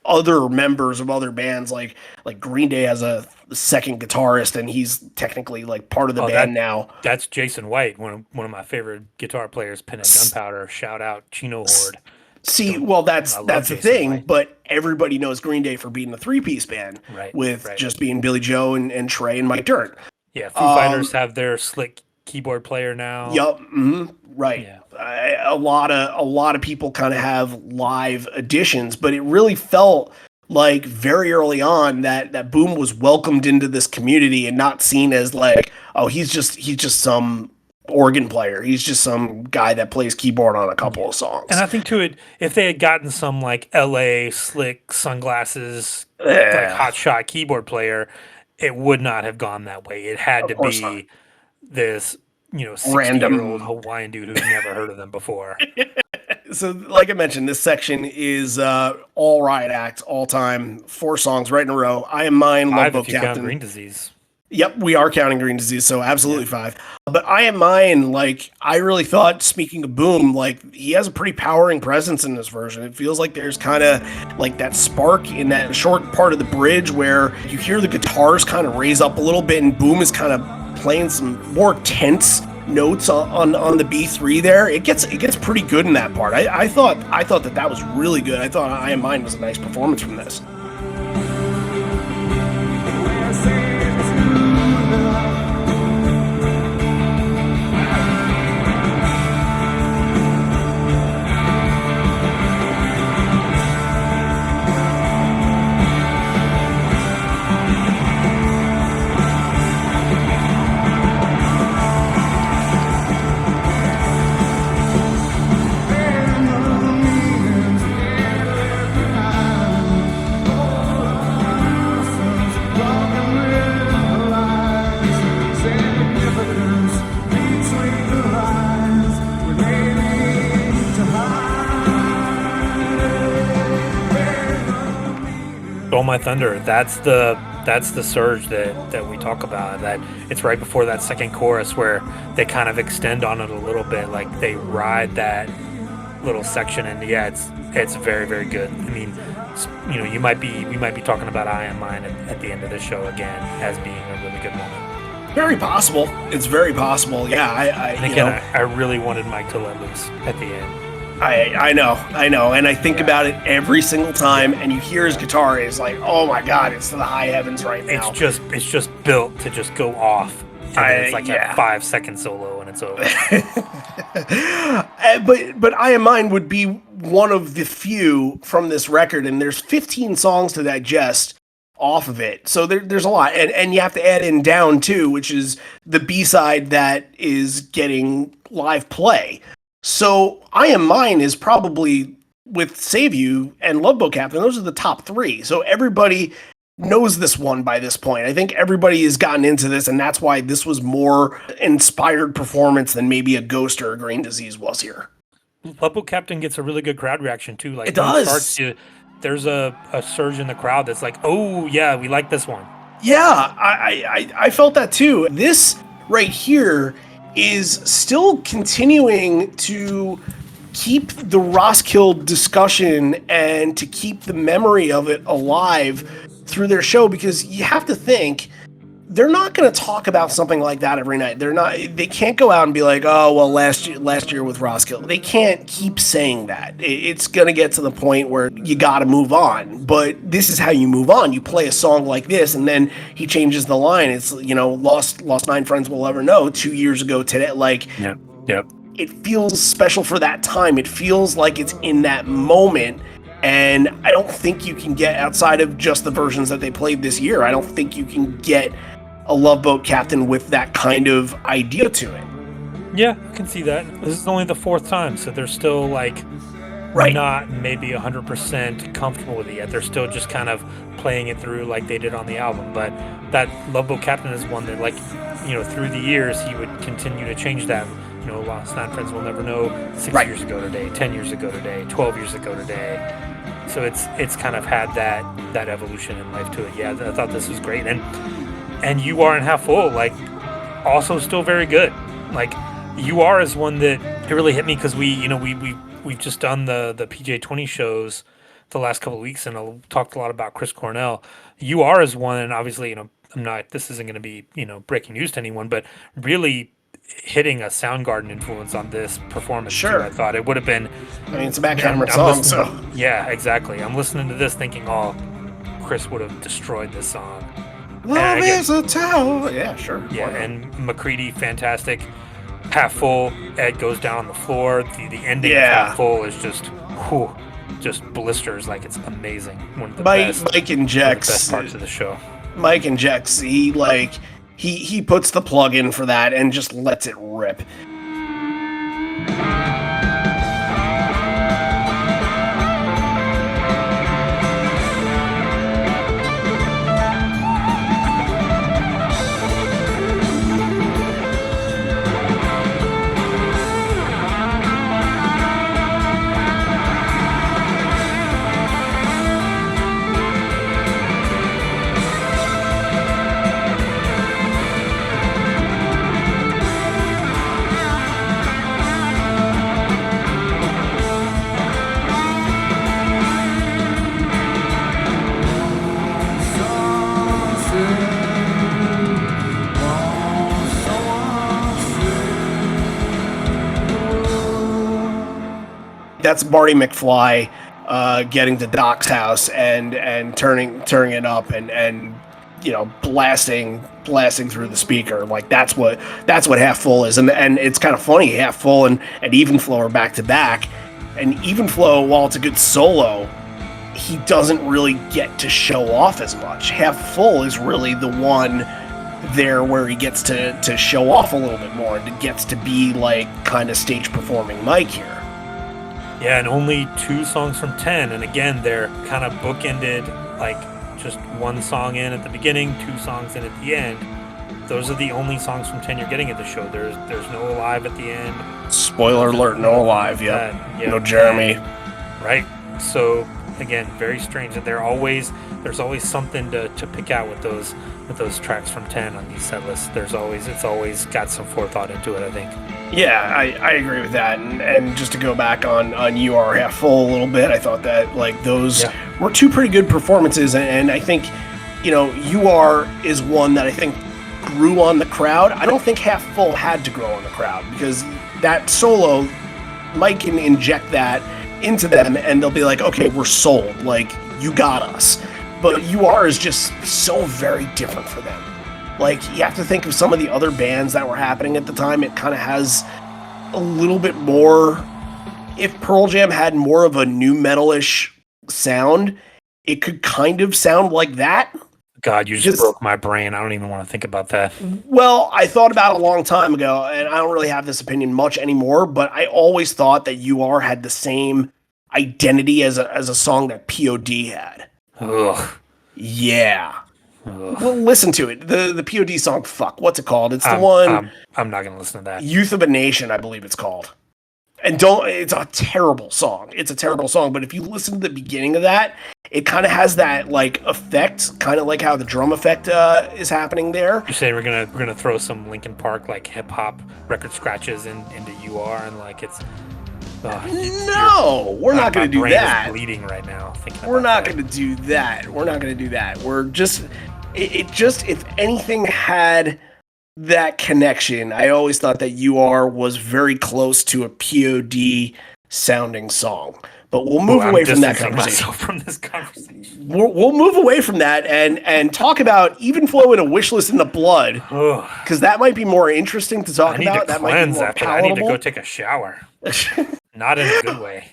other members of other bands, like Green Day has a second guitarist, and he's technically like part of the band now. That's Jason White, one of my favorite guitar players. Pinhead Gunpowder, shout out Chino Horde. See, well, that's the Jason thing, White. but everybody knows Green Day for being a 3-piece band, with just being Billy Joe and Trey and Mike Dirnt. Yeah, Foo Fighters have their slick keyboard player now. Yup, right. Yeah. A lot of people kind of have live additions, but it really felt like very early on that Boom was welcomed into this community and not seen as like, oh, he's just some organ player. He's just some guy that plays keyboard on a couple of songs. And I think too, if they had gotten some like LA slick sunglasses, like hotshot keyboard player, it would not have gone that way. It had to be this, 60-year-old Hawaiian dude who's never heard of them before. So, like I mentioned, this section is all Riot Act, all time, 4 songs right in a row. I Am Mine, Love Boat If you count Captain. Green Disease. Yep, we are counting Green Disease, so absolutely 5. But I Am Mine, like, I really thought, speaking of Boom, like, he has a pretty powering presence in this version. It feels like there's kind of, like, that spark in that short part of the bridge where you hear the guitars kind of raise up a little bit, and Boom is kind of playing some more tense notes on the B3 there. It gets pretty good in that part. I thought that was really good. I thought I Am Mine was a nice performance from this. Stole My Thunder. That's the surge that we talk about. That it's right before that second chorus where they kind of extend on it a little bit, like they ride that little section, and it's very, very good. I mean, we might be talking about I Am Mine at the end of the show again as being a really good moment. Very possible. It's very possible. Yeah, I really wanted Mike to let loose at the end. I know, and I think about it every single time, and you hear his guitar, it's like, oh my god, it's to the high heavens right now. It's just built to just go off. And then it's like a 5-second solo, and it's over. But I Am Mine would be one of the few from this record, and there's 15 songs to digest off of it, so there's a lot, and you have to add in Down too, which is the B-side that is getting live play. So I Am Mine is probably with Save You and Love Boat Captain, those are the top three. So everybody knows this one by this point. I think everybody has gotten into this, and that's why this was more inspired performance than maybe a Ghost or a Green Disease was here. Love Boat Captain gets a really good crowd reaction too. Like It when does. it starts, there's a surge in the crowd that's like, oh yeah, we like this one. Yeah, I felt that too. This right here is still continuing to keep the Roskilde discussion and to keep the memory of it alive through their show, because you have to think they're not going to talk about something like that every night. They can't go out and be like, oh, well, last year with Roskilde. They can't keep saying that. It's going to get to the point where you got to move on. But this is how you move on. You play a song like this, and then he changes the line. It's, lost 9 friends we'll ever know 2 years ago today. Like, Yep. It feels special for that time. It feels like it's in that moment. And I don't think you can get, outside of just the versions that they played this year, I don't think you can get a Love Boat Captain with that kind of idea to it. Yeah, I can see that. This is only the 4th time, so they're still like not maybe 100% comfortable with it yet. They're still just kind of playing it through like they did on the album. But that Love Boat Captain is one that, like, through the years he would continue to change that. Lost 9 friends we'll never know 6 years ago today, 10 years ago today, 12 years ago today. So it's kind of had that evolution in life to it. Yeah, I thought this was great. And You Are and Half Full, like, also still very good. Like, You Are is one that it really hit me because we've just done the PJ20 shows the last couple of weeks, and I talked a lot about Chris Cornell. You Are is one, and obviously, this isn't going to be, breaking news to anyone, but really hitting a Soundgarden influence on this performance. Sure. Too. I thought it would have been. I mean, it's a Matt Cameron song, so. Yeah, exactly. I'm listening to this thinking, oh, Chris would have destroyed this song. Love is a tower. Yeah, sure. Yeah, and McCready, fantastic. Half Full, Ed goes down on the floor. The ending of Half Full is just blisters. Like, it's amazing. One of the Mike injects the best parts of the show. Mike injects. He puts the plug in for that and just lets it rip. That's Marty McFly getting to Doc's house and turning it up and blasting through the speaker. Like, that's what Half Full is. And it's kind of funny, Half Full and Even Flow are back to back. And Even Flow, while it's a good solo, he doesn't really get to show off as much. Half Full is really the one there where he gets to show off a little bit more and gets to be like kind of stage performing Mike here. Yeah, and only 2 songs from 10, and again, they're kind of bookended, like just 1 song in at the beginning, 2 songs in at the end. Those are the only songs from 10 you're getting at the show. There's no Alive at the end. Spoiler alert, no Alive, yep. No Jeremy. Right. So again, very strange that there's always something to pick out with those tracks from 10 on these set lists. It's always got some forethought into it, I think. Yeah, I agree with that. And just to go back on You Are Half Full a little bit, I thought that like those were 2 pretty good performances, and I think You Are is one that I think grew on the crowd. I don't think Half Full had to grow on the crowd, because that solo, Mike can inject that into them and they'll be like, okay, we're sold, like, you got us. But You Are is just so very different for them. Like, you have to think of some of the other bands that were happening at the time. It kind of has a little bit more, if Pearl Jam had more of a nu metal-ish sound, it could kind of sound like that. God, you just broke my brain. I don't even want to think about that. Well, I thought about it a long time ago, and I don't really have this opinion much anymore, but I always thought that You Are had the same identity as a song that POD had. Ugh. Yeah. Ugh. Well, listen to it. The POD song, fuck, what's it called? It's the one I'm not gonna listen to that. Youth of a Nation, I believe it's called. And it's a terrible song. It's a terrible song, but if you listen to the beginning of that, it kind of has that like effect, kind of like how the drum effect is happening there. You say we're gonna throw some Linkin Park like hip hop record scratches into UR and like it's. No, we're not going to do that. Is bleeding right now. We're not going to do that. We're not going to do that. We're just, it just, if anything had that connection, I always thought that UR was very close to a POD sounding song. But we'll move away from that conversation. From this conversation. We'll move away from that and talk about Even Flow in a Wish List in the Blood, because that might be more interesting to talk about. That might be more palatable. I need to go take a shower. Not in a good way.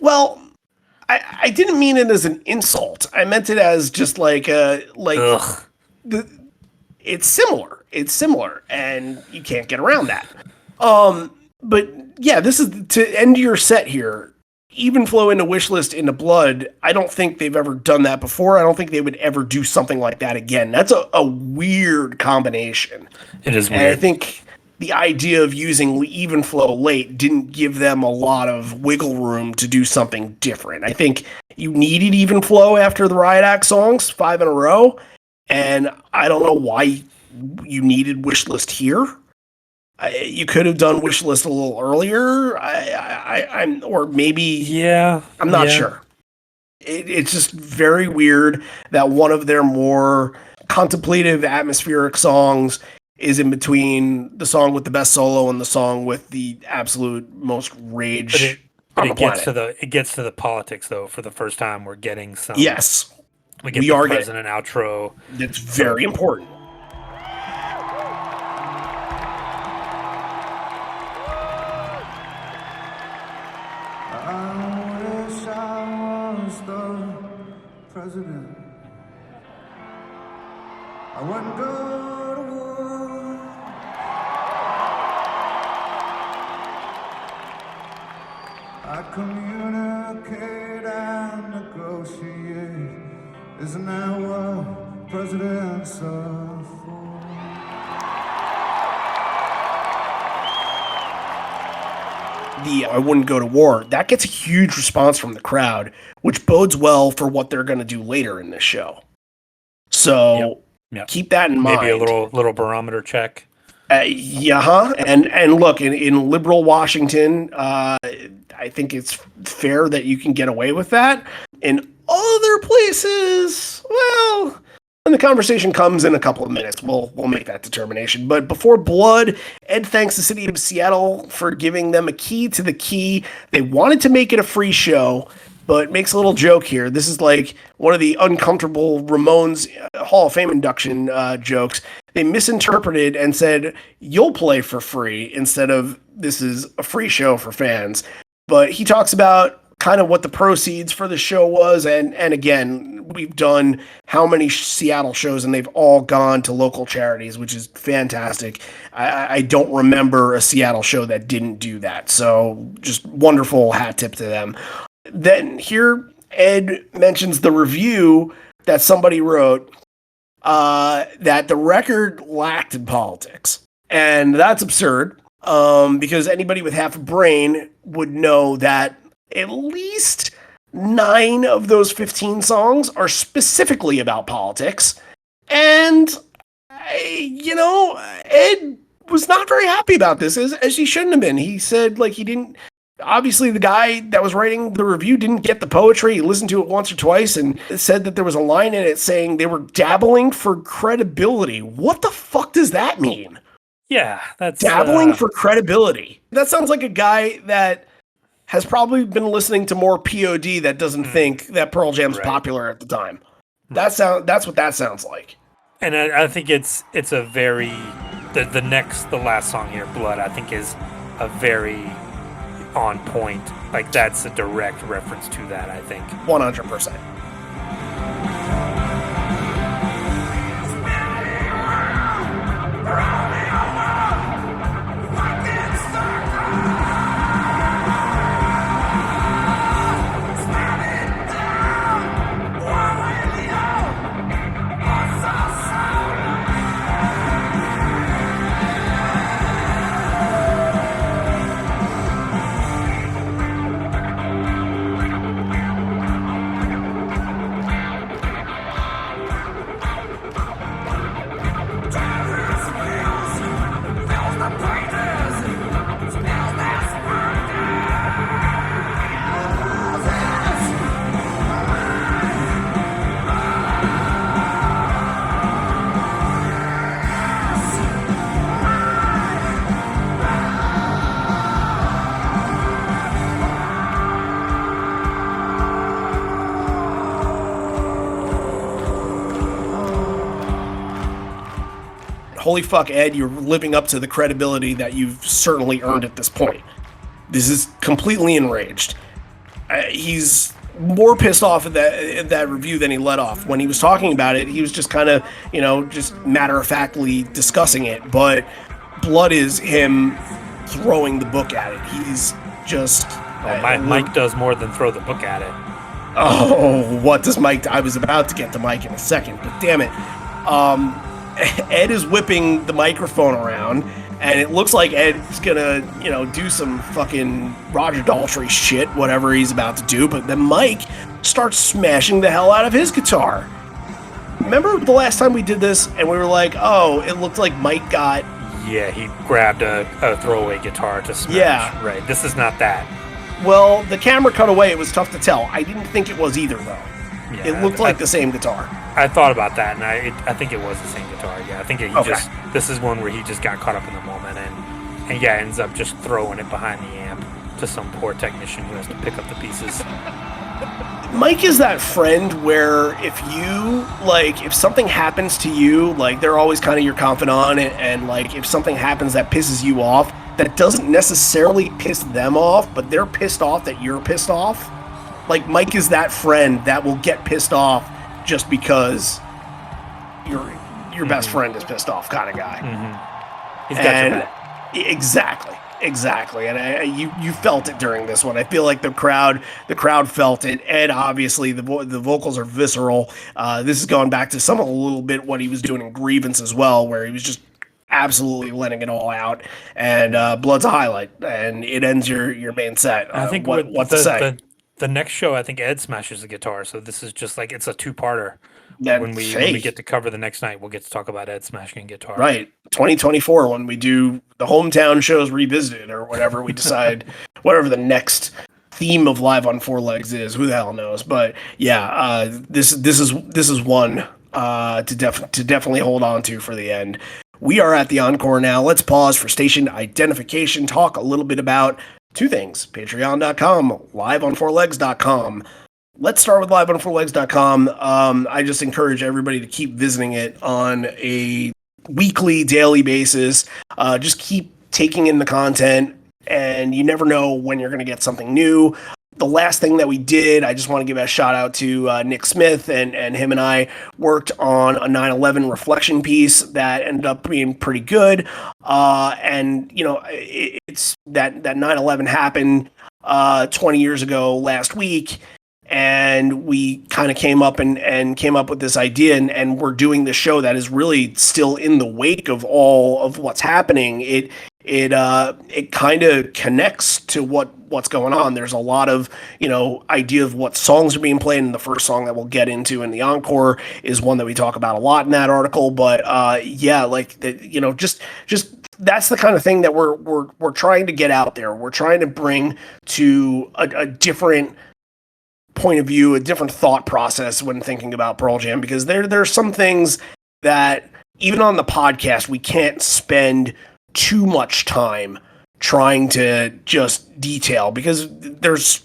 Well, I didn't mean it as an insult. I meant it as just like it's similar. It's similar, and you can't get around that. But yeah, this is to end your set here. Even Flow into Wishlist into Blood. I don't think they've ever done that before. I don't think they would ever do something like that again. That's a weird combination. It is weird. And I think the idea of using Even Flow late didn't give them a lot of wiggle room to do something different. I think you needed Even Flow after the Riot Act songs, 5 in a row, and I don't know why you needed Wishlist here. You could have done Wishlist a little earlier. I'm or maybe I'm not sure. It's just very weird that one of their more contemplative, atmospheric songs is in between the song with the best solo and the song with the absolute most rage. But it gets to the politics though. For the first time, we're getting some. Yes, we get the president outro. That's very important. President, I wouldn't go to war. I communicate and negotiate. Isn't that what presidents are for? I wouldn't go to war. That gets a huge response from the crowd, which bodes well for what they're going to do later in this show. So keep that in mind. Maybe a little barometer check. And look, in liberal Washington, I think it's fair that you can get away with that. In other places, well, when the conversation comes in a couple of minutes, we'll make that determination. But before Blood, Ed thanks the city of Seattle for giving them a key to the key. They wanted to make it a free show, but makes a little joke here. This is like one of the uncomfortable Ramones Hall of Fame induction jokes. They misinterpreted and said, you'll play for free, instead of this is a free show for fans. But he talks about kind of what the proceeds for the show was. And again, we've done how many Seattle shows, and they've all gone to local charities, which is fantastic. I don't remember a Seattle show that didn't do that. So just wonderful hat tip to them. Then here, Ed mentions the review that somebody wrote that the record lacked in politics. And that's absurd, because anybody with half a brain would know that at least 9 of those 15 songs are specifically about politics. And, Ed was not very happy about this, as he shouldn't have been. He said, he didn't. Obviously, the guy that was writing the review didn't get the poetry. He listened to it once or twice and said that there was a line in it saying they were dabbling for credibility. What the fuck does that mean? Yeah, that's... Dabbling for credibility. That sounds like a guy that has probably been listening to more POD that doesn't think that Pearl Jam's popular at the time. That's what that sounds like. And I think it's a very... The last song here, Blood, I think is a very... on point. That's a direct reference to that, I think. 100%. holy fuck, Ed, you're living up to the credibility that you've certainly earned at this point. This is completely enraged. He's more pissed off at that review than he let off. When he was talking about it, he was just kind of, just matter-of-factly discussing it. But Blood is him throwing the book at it. He's just... Mike does more than throw the book at it. Oh, what does Mike... I was about to get to Mike in a second, but damn it. Ed is whipping the microphone around, and it looks like Ed's gonna, do some fucking Roger Daltrey shit, whatever he's about to do, but then Mike starts smashing the hell out of his guitar. Remember the last time we did this, and we were like, oh, it looked like Mike got... Yeah, he grabbed a throwaway guitar to smash. Yeah. Right, this is not that. Well, the camera cut away, it was tough to tell. I didn't think it was either, though. Yeah, it looked like the same guitar. I thought about that, and I think it was the same guitar. Yeah, I think this is one where he just got caught up in the moment, and ends up just throwing it behind the amp to some poor technician who has to pick up the pieces. Mike is that friend where if something happens to you, like, they're always kind of your confidant, and like, if something happens that pisses you off, that doesn't necessarily piss them off, but they're pissed off that you're pissed off. Like, Mike is that friend that will get pissed off just because your best friend is pissed off kind of guy. Mm-hmm. He's got your back. Exactly. And you felt it during this one. I feel like the crowd felt it. Ed, obviously, the vocals are visceral. This is going back to a little bit what he was doing in Grievance as well, where he was just absolutely letting it all out. And Blood's a highlight, and it ends your main set. I think what to say. The next show, I think Ed smashes the guitar, so this is just like, it's a two-parter. When we get to cover the next night, we'll get to talk about Ed smashing guitar. Right. 2024, when we do the hometown shows revisited, or whatever we decide, whatever the next theme of Live on Four Legs is, who the hell knows? But yeah, this is one to definitely hold on to for the end. We are at the encore now. Let's pause for station identification, talk a little bit about two things: patreon.com, liveonfourlegs.com. Let's start with liveonfourlegs.com. I just encourage everybody to keep visiting it on a weekly, daily basis. Just keep taking in the content, and you never know when you're going to get something new. The last thing that we did, I just want to give a shout out to Nick Smith, and him and I worked on a 9/11 reflection piece that ended up being pretty good. And it's that 9/11 happened 20 years ago last week, and we kind of came up with this idea, and we're doing this show that is really still in the wake of all of what's happening. It kind of connects to what's going on. There's a lot of, idea of what songs are being played, and the first song that we'll get into in the encore is one that we talk about a lot in that article. But just that's the kind of thing that we're trying to get out there. We're trying to bring to a different point of view, a different thought process when thinking about Pearl Jam, because there's some things that even on the podcast we can't spend too much time trying to just detail, because there's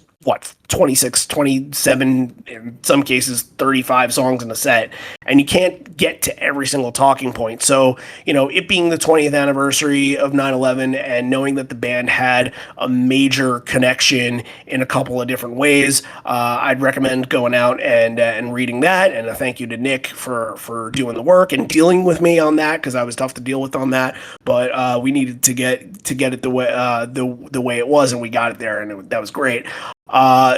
26, 27, in some cases 35 songs in a set, and you can't get to every single talking point. So, it being the 20th anniversary of 9/11, and knowing that the band had a major connection in a couple of different ways, I'd recommend going out and reading that. And a thank you to Nick for doing the work and dealing with me on that, because I was tough to deal with on that. But we needed to get it the way it was, and we got it there, and that was great.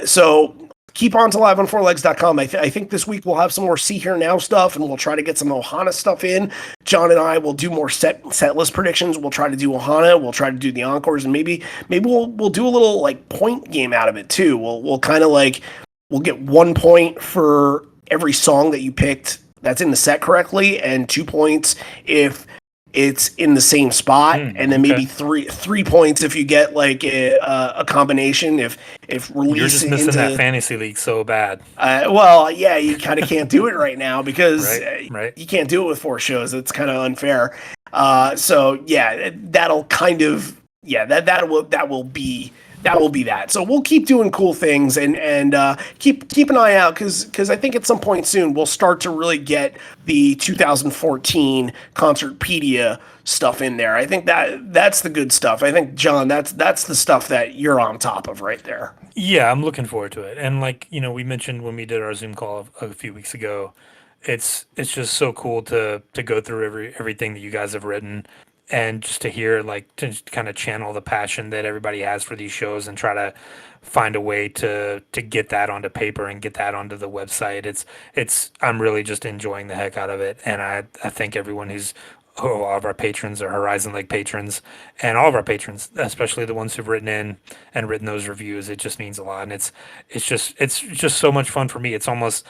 So keep on to liveonfourlegs.com. I think this week we'll have some more Sea.Hear.Now stuff, and we'll try to get some Ohana stuff in. John and I will do more set list predictions. We'll try to do Ohana. We'll try to do the encores, and maybe we'll do a little like point game out of it too. We'll kind of like, we'll get 1 point for every song that you picked that's in the set correctly, and 2 points if it's in the same spot, and then maybe three points if you get like a combination. If release, you're just missing that fantasy league so bad. Well, yeah, you kind of can't do it right now because right. You can't do it with 4 shows. It's kind of unfair. So yeah, that'll kind of that will be that will be that. So we'll keep doing cool things and keep an eye out because I think at some point soon we'll start to really get the 2014 Concertpedia stuff in there. I think that's the good stuff. I think John, that's the stuff that you're on top of right there. Yeah, I'm looking forward to it. And like, we mentioned when we did our Zoom call a few weeks ago, it's just so cool to go through everything that you guys have written and just to hear like to kind of channel the passion that everybody has for these shows and try to find a way to get that onto paper and get that onto the website. It's I'm really just enjoying the heck out of it. And I thank everyone who's all of our patrons are Horizon Lake patrons and all of our patrons, especially the ones who've written in and written those reviews. It just means a lot. And it's just so much fun for me. It's almost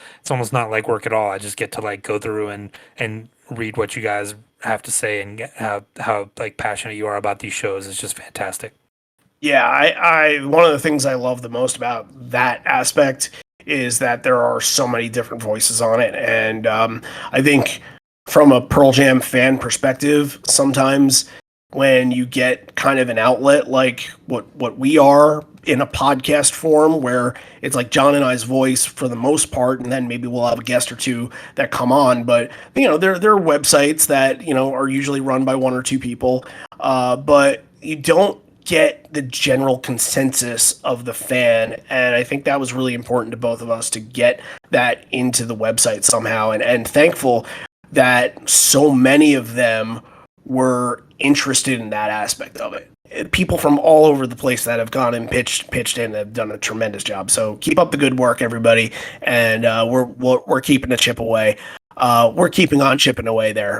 not like work at all. I just get to like go through and read what you guys have to say and get how like passionate you are about these shows. It's just fantastic. Yeah, I one of the things I love the most about that aspect is that there are so many different voices on it, and I think from a Pearl Jam fan perspective, sometimes when you get kind of an outlet like what we are in a podcast form, where it's like John and I's voice for the most part, and then maybe we'll have a guest or two that come on. But there are websites that are usually run by one or two people, but you don't get the general consensus of the fan, and I think that was really important to both of us to get that into the website somehow, and thankful that so many of them were interested in that aspect of it. People from all over the place that have gone and pitched in have done a tremendous job. So keep up the good work, everybody, and we're keeping the chip away. We're keeping on chipping away there.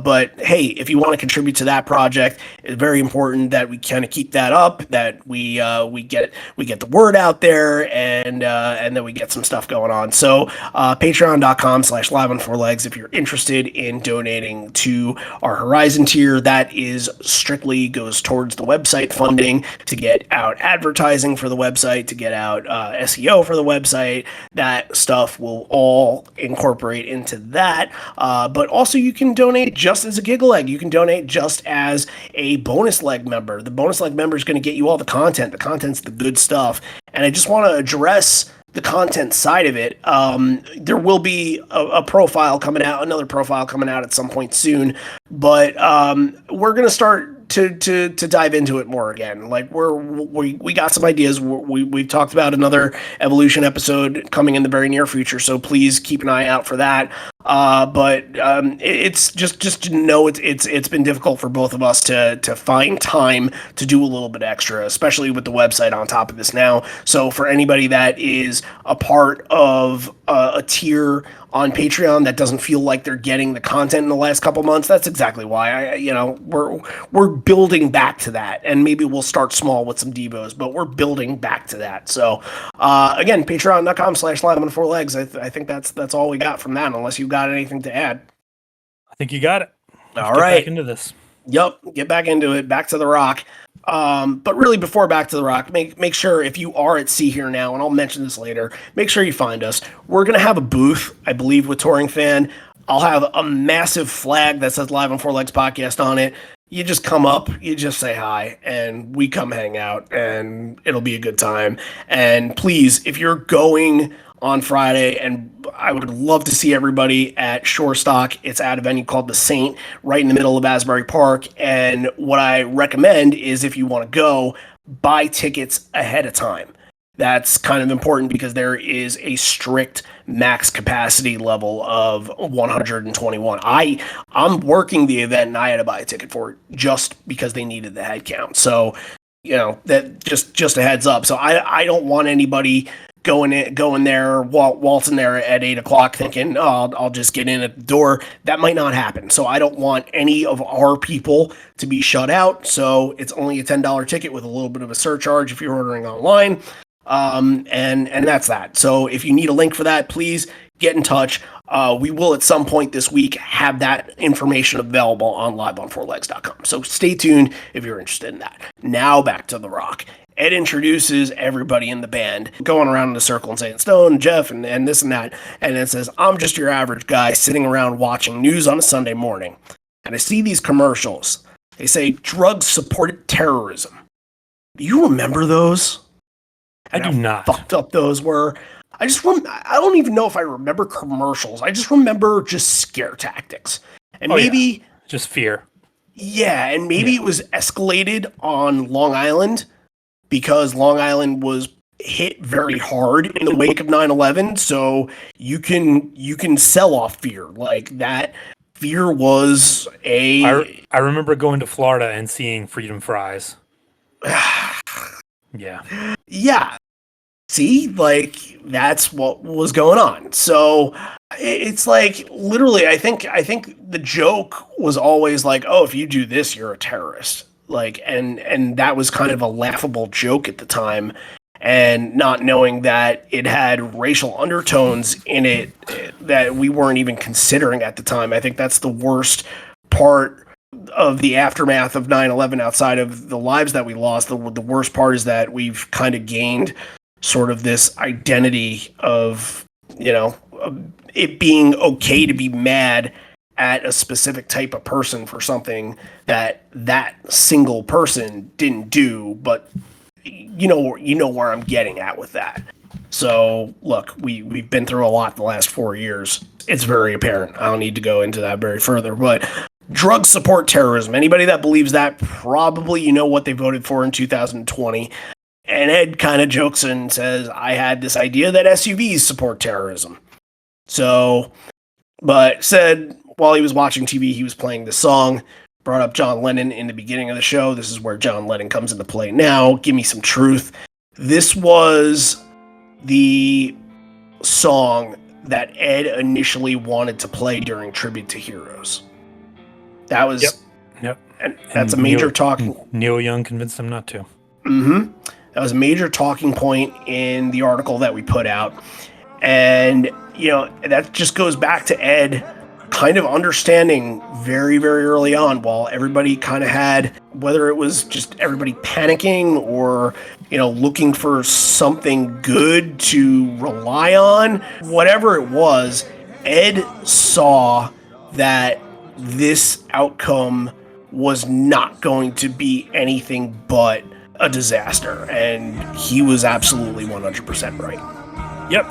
But hey, if you want to contribute to that project, it's very important that we kind of keep that up, that we get the word out there, and then we get some stuff going on. So patreon.com/live on four legs if you're interested in donating to our Horizon tier. That is strictly goes towards the website funding to get out advertising for the website, to get out SEO for the website. That stuff will all incorporate into that. But also you can donate just as a giggle egg. You can donate just as a bonus leg member. The bonus leg member is going to get you all the content. The content's the good stuff. And I just want to address the content side of it. There will be a profile coming out, another profile coming out at some point soon, but we're going to start to dive into it more again. Like we got some ideas. We've talked about another Evolution episode coming in the very near future, so please keep an eye out for that. But it's just to know it's been difficult for both of us to find time to do a little bit extra, especially with the website on top of this now. So for anybody that is a part of a tier on Patreon that doesn't feel like they're getting the content in the last couple months, that's exactly why. We're building back to that, and maybe we'll start small with some devos, but we're building back to that. So again, patreon.com/live on four legs. I think that's all we got from that, unless you got anything to add. I think you got it. All right, get back into this. Yep, get back into it. Back to the rock. But really, before Back to the Rock, make sure if you are at Sea.Hear.Now, and I'll mention this later, make sure you find us. We're going to have a booth, I believe, with Touring Fan. I'll have a massive flag that says Live on Four Legs Podcast on it. You just come up, you just say hi, and we come hang out, and it'll be a good time. And please, if you're going on Friday, and I would love to see everybody at Shorestock. It's at a venue called The Saint, right in the middle of Asbury Park. And what I recommend is, if you want to go, buy tickets ahead of time. That's kind of important because there is a strict max capacity level of 121. I'm working the event and I had to buy a ticket for it just because they needed the head count. So, that just a heads up. So I don't want anybody going there, waltzing there at 8:00 thinking, oh, I'll just get in at the door. That might not happen. So I don't want any of our people to be shut out. So it's only a $10 ticket with a little bit of a surcharge if you're ordering online. And that's that. So if you need a link for that, please get in touch. We will at some point this week have that information available on liveonfourlegs.com. So stay tuned if you're interested in that. Now back to The Rock. Ed introduces everybody in the band, going around in a circle and saying, Stone, Jeff, and this and that. And it says, I'm just your average guy sitting around watching news on a Sunday morning. And I see these commercials. They say drugs supported terrorism. You remember those? I do not. Fucked up those were. I don't even know if I remember commercials. I just remember just scare tactics. And maybe just fear. Yeah, and maybe it was escalated on Long Island because Long Island was hit very hard in the wake of 9/11, so you can sell off fear. Like that fear was I remember going to Florida and seeing freedom fries. Yeah. Yeah. See, like that's what was going on. So it's like literally I think the joke was always like, "Oh, if you do this, you're a terrorist." Like and that was kind of a laughable joke at the time, and not knowing that it had racial undertones in it that we weren't even considering at the time. I think that's the worst part of the aftermath of 9/11 outside of the lives that we lost. The worst part is that we've kind of gained sort of this identity of, it being okay to be mad at a specific type of person for something that single person didn't do, but you know where I'm getting at with that. So look, we've been through a lot the last 4 years. It's very apparent. I don't need to go into that very further, but drugs support terrorism. Anybody that believes that, probably you know what they voted for in 2020. And Ed kind of jokes and says, I had this idea that SUVs support terrorism. So, but said while he was watching TV, he was playing this song, brought up John Lennon in the beginning of the show. This is where John Lennon comes into play now. Give me some truth. This was the song that Ed initially wanted to play during Tribute to Heroes. That was, Yep. And that's a major talking. Neil Young convinced him not to. Mm-hmm. That was a major talking point in the article that we put out. And, that just goes back to Ed kind of understanding very, very early on, while everybody kind of had, whether it was just everybody panicking or, looking for something good to rely on, whatever it was, Ed saw that this outcome was not going to be anything but a disaster, and he was absolutely 100% right. Yep,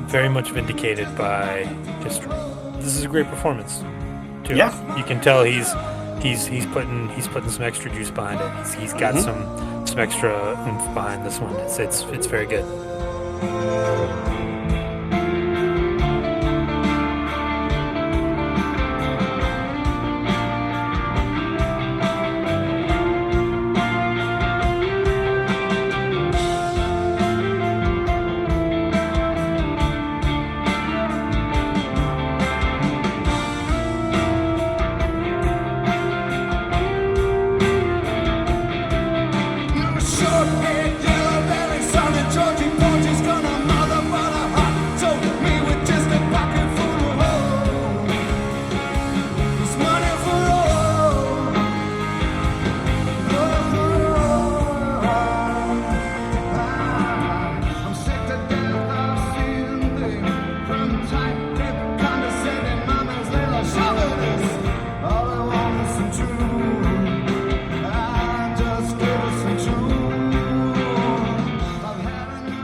very much vindicated by history. This is a great performance, too. Yeah, you can tell he's putting some extra juice behind it. He's got some extra oomph behind this one. It's very good.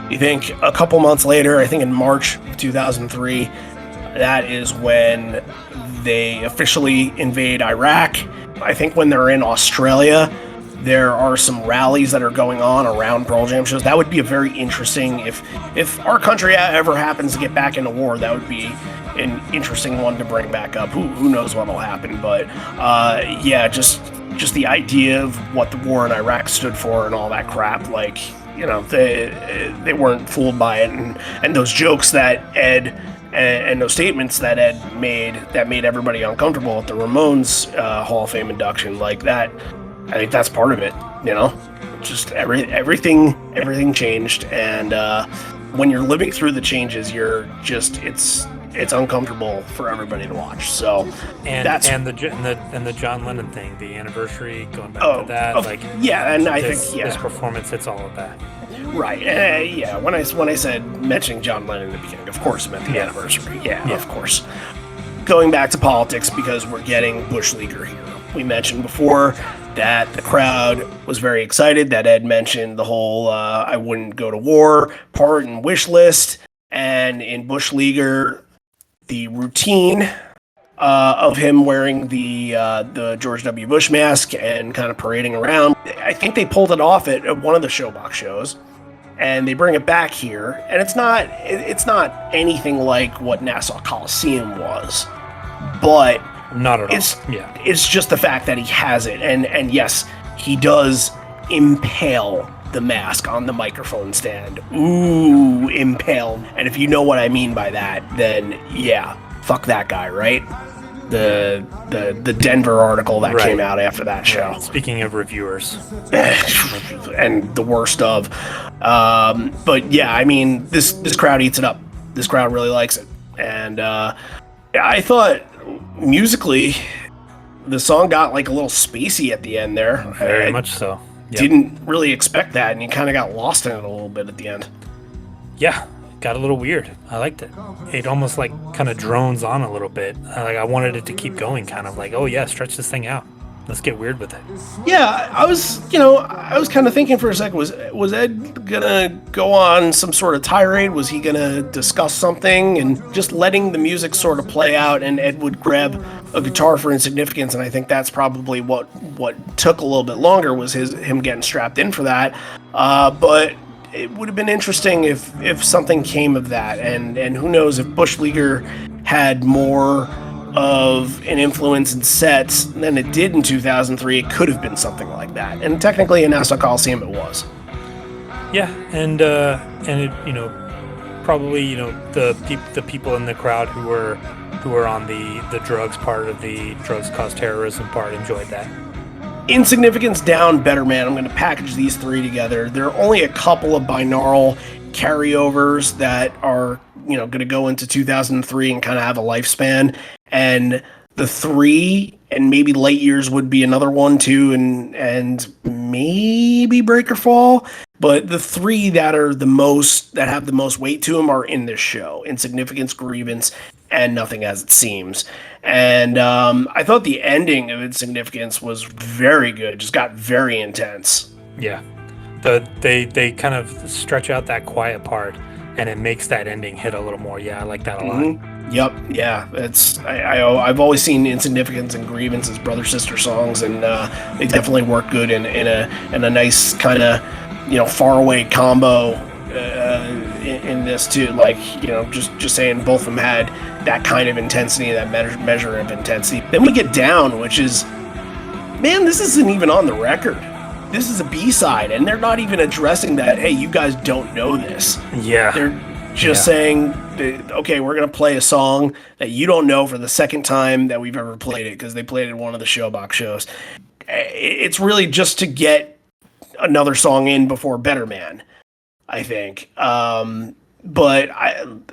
I think a couple months later, I think in March of 2003, that is when they officially invade Iraq. I think when they're in Australia, there are some rallies that are going on around Pearl Jam shows. That would be a very interesting, if our country ever happens to get back into war, that would be an interesting one to bring back up. Who knows what will happen, but just the idea of what the war in Iraq stood for and all that crap, like, they weren't fooled by it, and those jokes that Ed and those statements that Ed made that made everybody uncomfortable at the Ramones Hall of Fame induction, like that. I think that's part of it. Just everything changed, and when you're living through the changes, you're just it's uncomfortable for everybody to watch. So and the John Lennon thing, the anniversary, going back to that, this performance hits all of that. Right. When I said mentioning John Lennon in the beginning, of course, I meant the anniversary. Yeah, of course. Going back to politics, because we're getting Bush Leaguer here. We mentioned before that the crowd was very excited that Ed mentioned the whole I wouldn't go to war part and wish list. And in Bush Leaguer, the routine of him wearing the George W. Bush mask and kind of parading around. I think they pulled it off at one of the Showbox shows, and they bring it back here. And it's not anything like what Nassau Coliseum was, but Not at all. It's just the fact that he has it, and yes, he does impale the mask on the microphone stand. Ooh, impale. And if you know what I mean by that, then yeah, fuck that guy, right? The Denver article that came out after that show. Speaking of reviewers. And the worst of. But yeah, I mean, this crowd eats it up. This crowd really likes it. And I thought musically, the song got like a little spacey at the end there. Very much so. Yep. Didn't really expect that, and you kind of got lost in it a little bit at the end. Yeah, got a little weird. I liked it. It almost like kind of drones on a little bit. I wanted it to keep going, kind of like, oh yeah, stretch this thing out. Let's get weird with it. Yeah, I was kind of thinking for a second, was Ed gonna go on some sort of tirade? Was he gonna discuss something? And just letting the music sort of play out, and Ed would grab a guitar for Insignificance, and I think that's probably what took a little bit longer was him getting strapped in for that. But it would have been interesting if something came of that, and who knows if Bush Leaguer had more of an influence in sets than it did in 2003. It could have been something like that, and technically in Nassau Coliseum it was. Yeah, and it, probably the people in the crowd who were on the drugs part of the drugs cause terrorism part enjoyed that. Insignificance down, Better Man. I'm going to package these three together. There are only a couple of binaural carryovers that are going to go into 2003 and kind of have a lifespan. And the three and maybe Late Years would be another one too, and maybe Breaker Fall. But the three that have the most weight to them are in this show: Insignificance, Grievance, and Nothing As It Seems. And I thought the ending of Insignificance was very good. Just got very intense. Yeah, they kind of stretch out that quiet part, and it makes that ending hit a little more. Yeah, I like that a lot. Mm-hmm. Yep, yeah, I've always seen Insignificance and Grievance as brother-sister songs, and they definitely work good in a nice kind of faraway combo in this too. Like just saying both of them had that kind of intensity, that measure of intensity. Then we get Down, which is, man, this isn't even on the record. This is a B-side, and they're not even addressing that. Hey, you guys don't know this. Yeah, they're just saying, okay, we're going to play a song that you don't know for the second time that we've ever played it, because they played it in one of the Showbox shows. It's really just to get another song in before Better Man, I think. But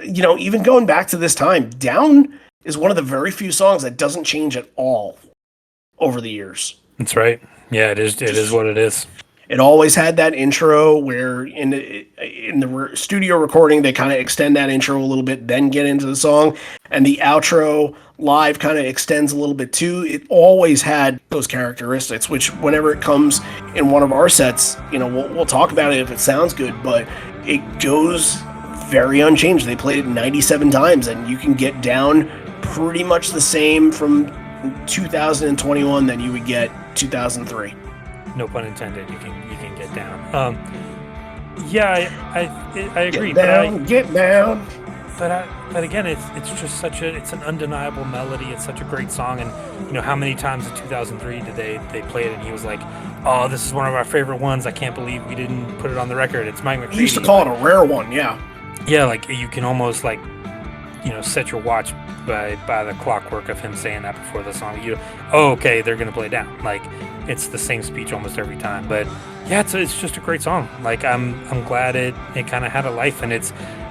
even going back to this time, Down is one of the very few songs that doesn't change at all over the years. That's right. Yeah, it is. It is what it is. It always had that intro where in the studio recording, they kind of extend that intro a little bit, then get into the song. And the outro live kind of extends a little bit too. It always had those characteristics, which whenever it comes in one of our sets, we'll talk about it if it sounds good, but it goes very unchanged. They played it 97 times, and you can get Down pretty much the same from 2021 than you would get 2003. No pun intended. You can get Down. I agree. Get down. But again, it's just it's an undeniable melody. It's such a great song, and how many times in 2003 did they play it, and he was like, "Oh, this is one of our favorite ones. I can't believe we didn't put it on the record." It's Mike McCready. He used to call it a rare one, yeah. Yeah, like you can almost set your watch by the clockwork of him saying that before the song. Okay, they're gonna play Down. Like it's the same speech almost every time. But yeah, it's just a great song. Like I'm glad it kind of had a life, and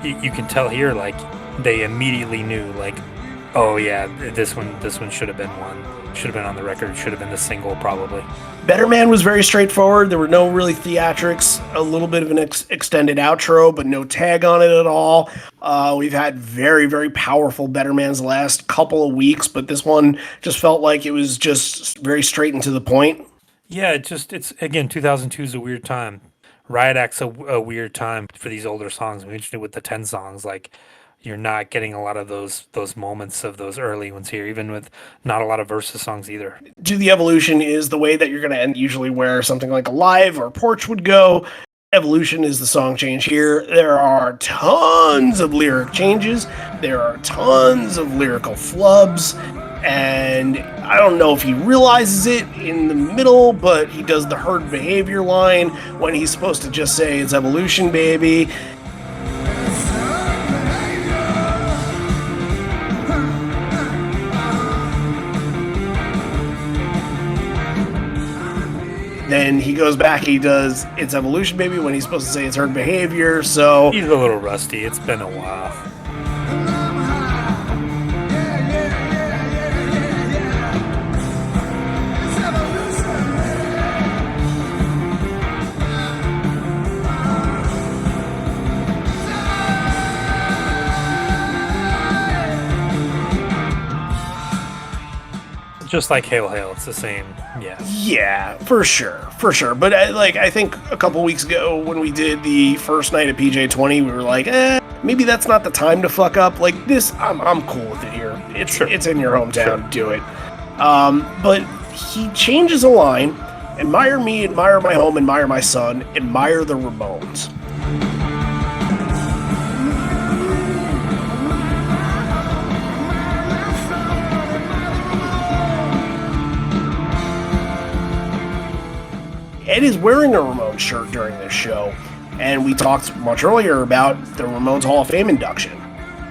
you can tell here like they immediately knew like, oh yeah, this one should have been on the record, should have been the single probably. Better Man was very straightforward. There were no really theatrics, a little bit of an extended outro, but no tag on it at all. We've had very, very powerful Better Man's the last couple of weeks, but this one just felt like it was just very straight and to the point. Yeah, it's again 2002 is a weird time. Riot Act's a weird time for these older songs. We mentioned it with the 10 songs. Like you're not getting a lot of those moments of those early ones here, even with not a lot of versus songs either. Do the evolution is the way that you're going to end, usually where something like Alive or Porch would go. Evolution is the song change here. There are tons of lyric changes. There are tons of lyrical flubs. And I don't know if he realizes it in the middle, but he does the herd behavior line when he's supposed to just say it's evolution, baby. Then he goes back, he does it's evolution, baby, when he's supposed to say it's herd behavior. So He's a little rusty. It's been a while. Just like Hail Hail, it's the same. Yeah. yeah, for sure. But I think a couple weeks ago when we did the first night at PJ20, we were like, maybe that's not the time to fuck up. Like this, I'm cool with it here. It's in your hometown, do it. But he changes a line: admire me, admire my home, admire my son, admire the Ramones. Ed is wearing a Ramones shirt during this show, and we talked much earlier about the Ramones Hall of Fame induction.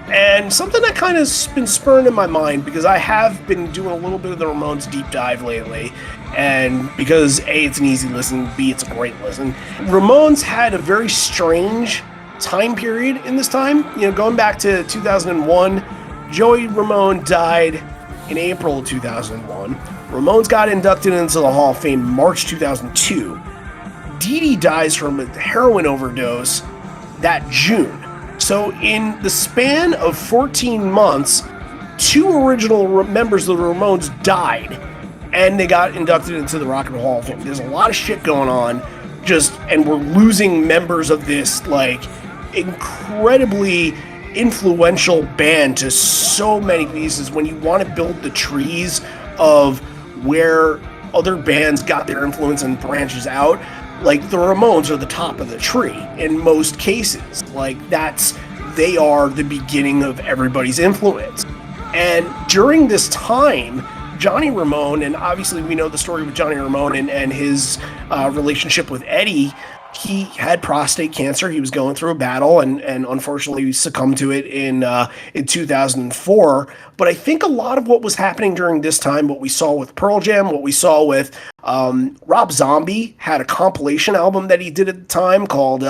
And something that kind of been spurring in my mind, because I have been doing a little bit of the Ramones deep dive lately, and because A, it's an easy listen, B, it's a great listen. Ramones had a very strange time period in this time. You know, going back to 2001, Joey Ramone died in April of 2001. Ramones got inducted into the Hall of Fame March 2002. Dee Dee dies from a heroin overdose that June. So in the span of 14 months, 2 original members of the Ramones died, and they got inducted into the Rock and Roll Hall of Fame. There's a lot of shit going on, and we're losing members of this, like, incredibly influential band to so many pieces. When you want to build the trees of where other bands got their influence and branches out, like the Ramones are the top of the tree in most cases. Like they are the beginning of everybody's influence. And during this time, Johnny Ramone, and obviously we know the story with Johnny Ramone and his relationship with Eddie. He had prostate cancer. He was going through a battle, and unfortunately succumbed to it in 2004. But I think a lot of what was happening during this time, what we saw with Pearl Jam, what we saw with Rob Zombie, had a compilation album that he did at the time called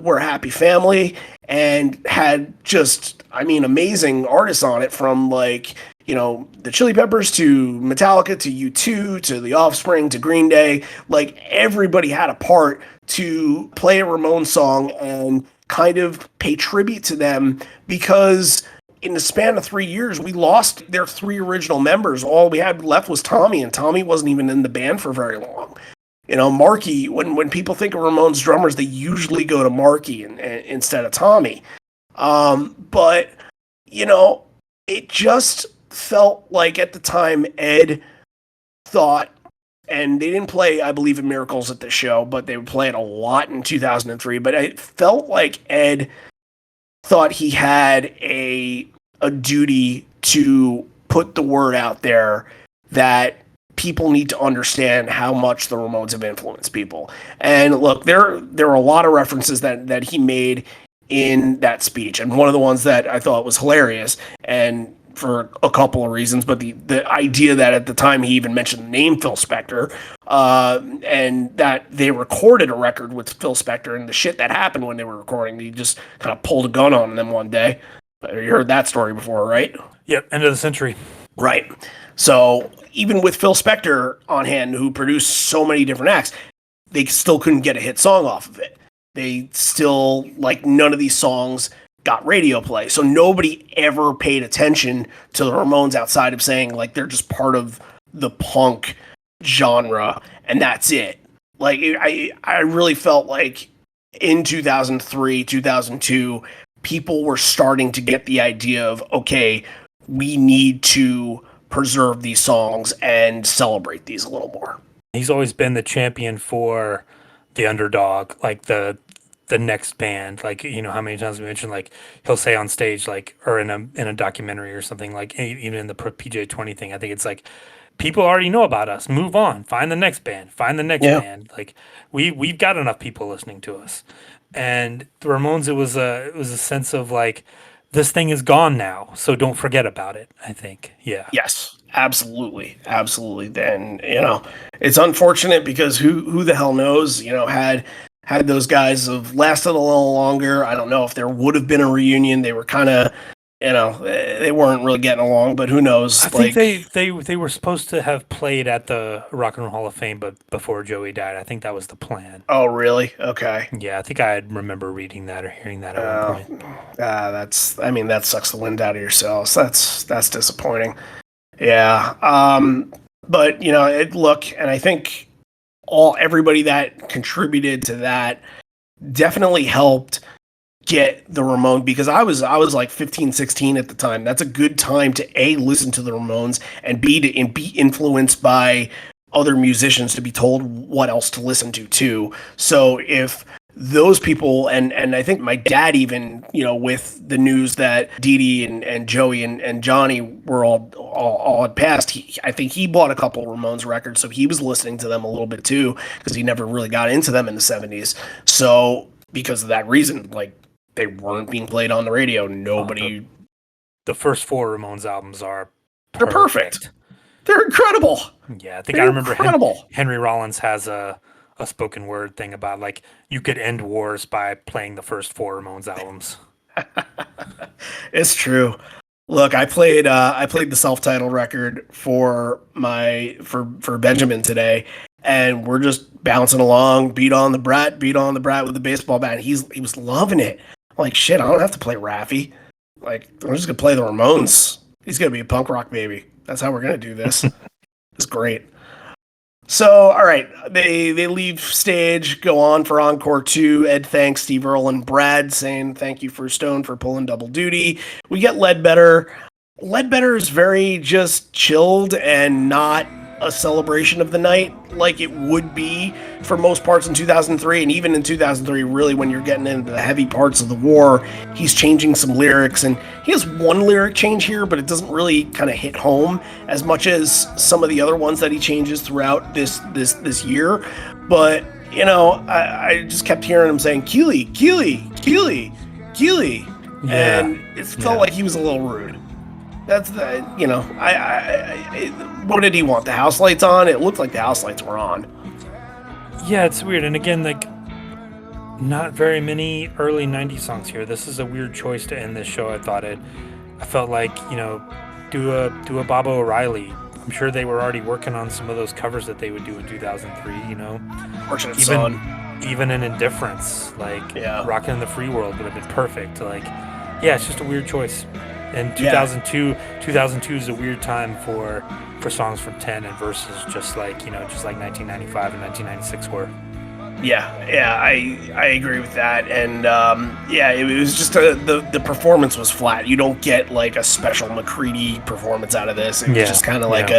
"We're a Happy Family," and had just, amazing artists on it, from the Chili Peppers to Metallica to U2 to The Offspring to Green Day. Like, everybody had a part to play a Ramones song and kind of pay tribute to them, because in the span of 3 years, we lost their 3 original members. All we had left was Tommy, and Tommy wasn't even in the band for very long. Marky, when people think of Ramones drummers, they usually go to Marky instead of Tommy. But, it just felt like at the time Ed thought, and they didn't play I Believe in Miracles at the show, but they would play it a lot in 2003, but it felt like Ed thought he had a duty to put the word out there that people need to understand how much the Ramones have influenced people. And look, there are a lot of references that he made in that speech, and one of the ones that I thought was hilarious, and for a couple of reasons, but the idea that at the time he even mentioned the name Phil Spector, and that they recorded a record with Phil Spector, and the shit that happened when they were recording, he just kind of pulled a gun on them one day. You heard that story before, right? Yep, end of the century. Right. So even with Phil Spector on hand, who produced so many different acts, they still couldn't get a hit song off of it. They still, none of these songs got radio play. So nobody ever paid attention to the Ramones outside of saying, they're just part of the punk genre. and that's it. Like I really felt like in 2003, 2002, people were starting to get the idea of, okay, we need to preserve these songs and celebrate these a little more. He's always been the champion for the underdog, like the next band. Like, you know, how many times we mentioned, like, he'll say on stage, like, or in a documentary or something, like, even in the PJ20 thing, I think it's like, people already know about us. Move on. Find the next band. Find the next Yeah. band. Like, we've got enough people listening to us. And the Ramones, it was a sense of like, this thing is gone now, so don't forget about it. I think, yeah. Yes, absolutely, absolutely. Then it's unfortunate because who the hell knows? Had those guys have lasted a little longer. I don't know if there would have been a reunion. They were kind of, they weren't really getting along. But who knows? I think they were supposed to have played at the Rock and Roll Hall of Fame, but before Joey died, I think that was the plan. Oh, really? Okay. Yeah, I think I remember reading that or hearing that at one point. That sucks the wind out of your sails. That's disappointing. Yeah. But look, and I think everybody that contributed to that definitely helped get the Ramones, because I was like 15, 16 at the time. That's a good time to A, listen to the Ramones, and B, to be influenced by other musicians, to be told what else to listen to too. So if those people, and I think my dad even, with the news that Dee Dee and Joey and Johnny were all had passed, I think he bought a couple Ramones records, so he was listening to them a little bit too, because he never really got into them in the 70s. So because of that reason, like, they weren't being played on the radio. Nobody. The first four Ramones albums are They're perfect. They're incredible. Yeah, I think They're I remember incredible. Henry Rollins has a spoken word thing about, like, you could end wars by playing the first four Ramones albums. It's true. Look, I played the self-titled record for Benjamin today, and we're just bouncing along, beat on the brat with the baseball bat. He was loving it. I'm like, shit, I don't have to play Raffi. Like, we're just gonna play the Ramones. He's gonna be a punk rock baby. That's how we're gonna do this. It's great. So, all right, they leave stage, go on for Encore 2. Ed thanks Steve Earle and Brad, saying thank you for Stone for pulling double duty. We get Ledbetter. Ledbetter is very just chilled and not a celebration of the night like it would be for most parts in 2003. And even in 2003, really, when you're getting into the heavy parts of the war, he's changing some lyrics. And he has one lyric change here, but it doesn't really kind of hit home as much as some of the other ones that he changes throughout this year. But, I just kept hearing him saying, Keely, Keely, Keely, Keely. Yeah. And it felt like he was a little rude. That's what did he want? The house lights on? It looked like the house lights were on. Yeah, it's weird. And again, like, not very many early 90s songs here. This is a weird choice to end this show. I felt like, do a Bob O'Reilly. I'm sure they were already working on some of those covers that they would do in 2003, Fortunate Son. Even in Indifference, like, Rockin' in the Free World would have been perfect. Like, yeah, it's just a weird choice. And 2002 is a weird time for songs from 10 and verses, just like 1995 and 1996 were. Yeah, I agree with that. And it was just the performance was flat. You don't get like a special McCready performance out of this. It was just kind of like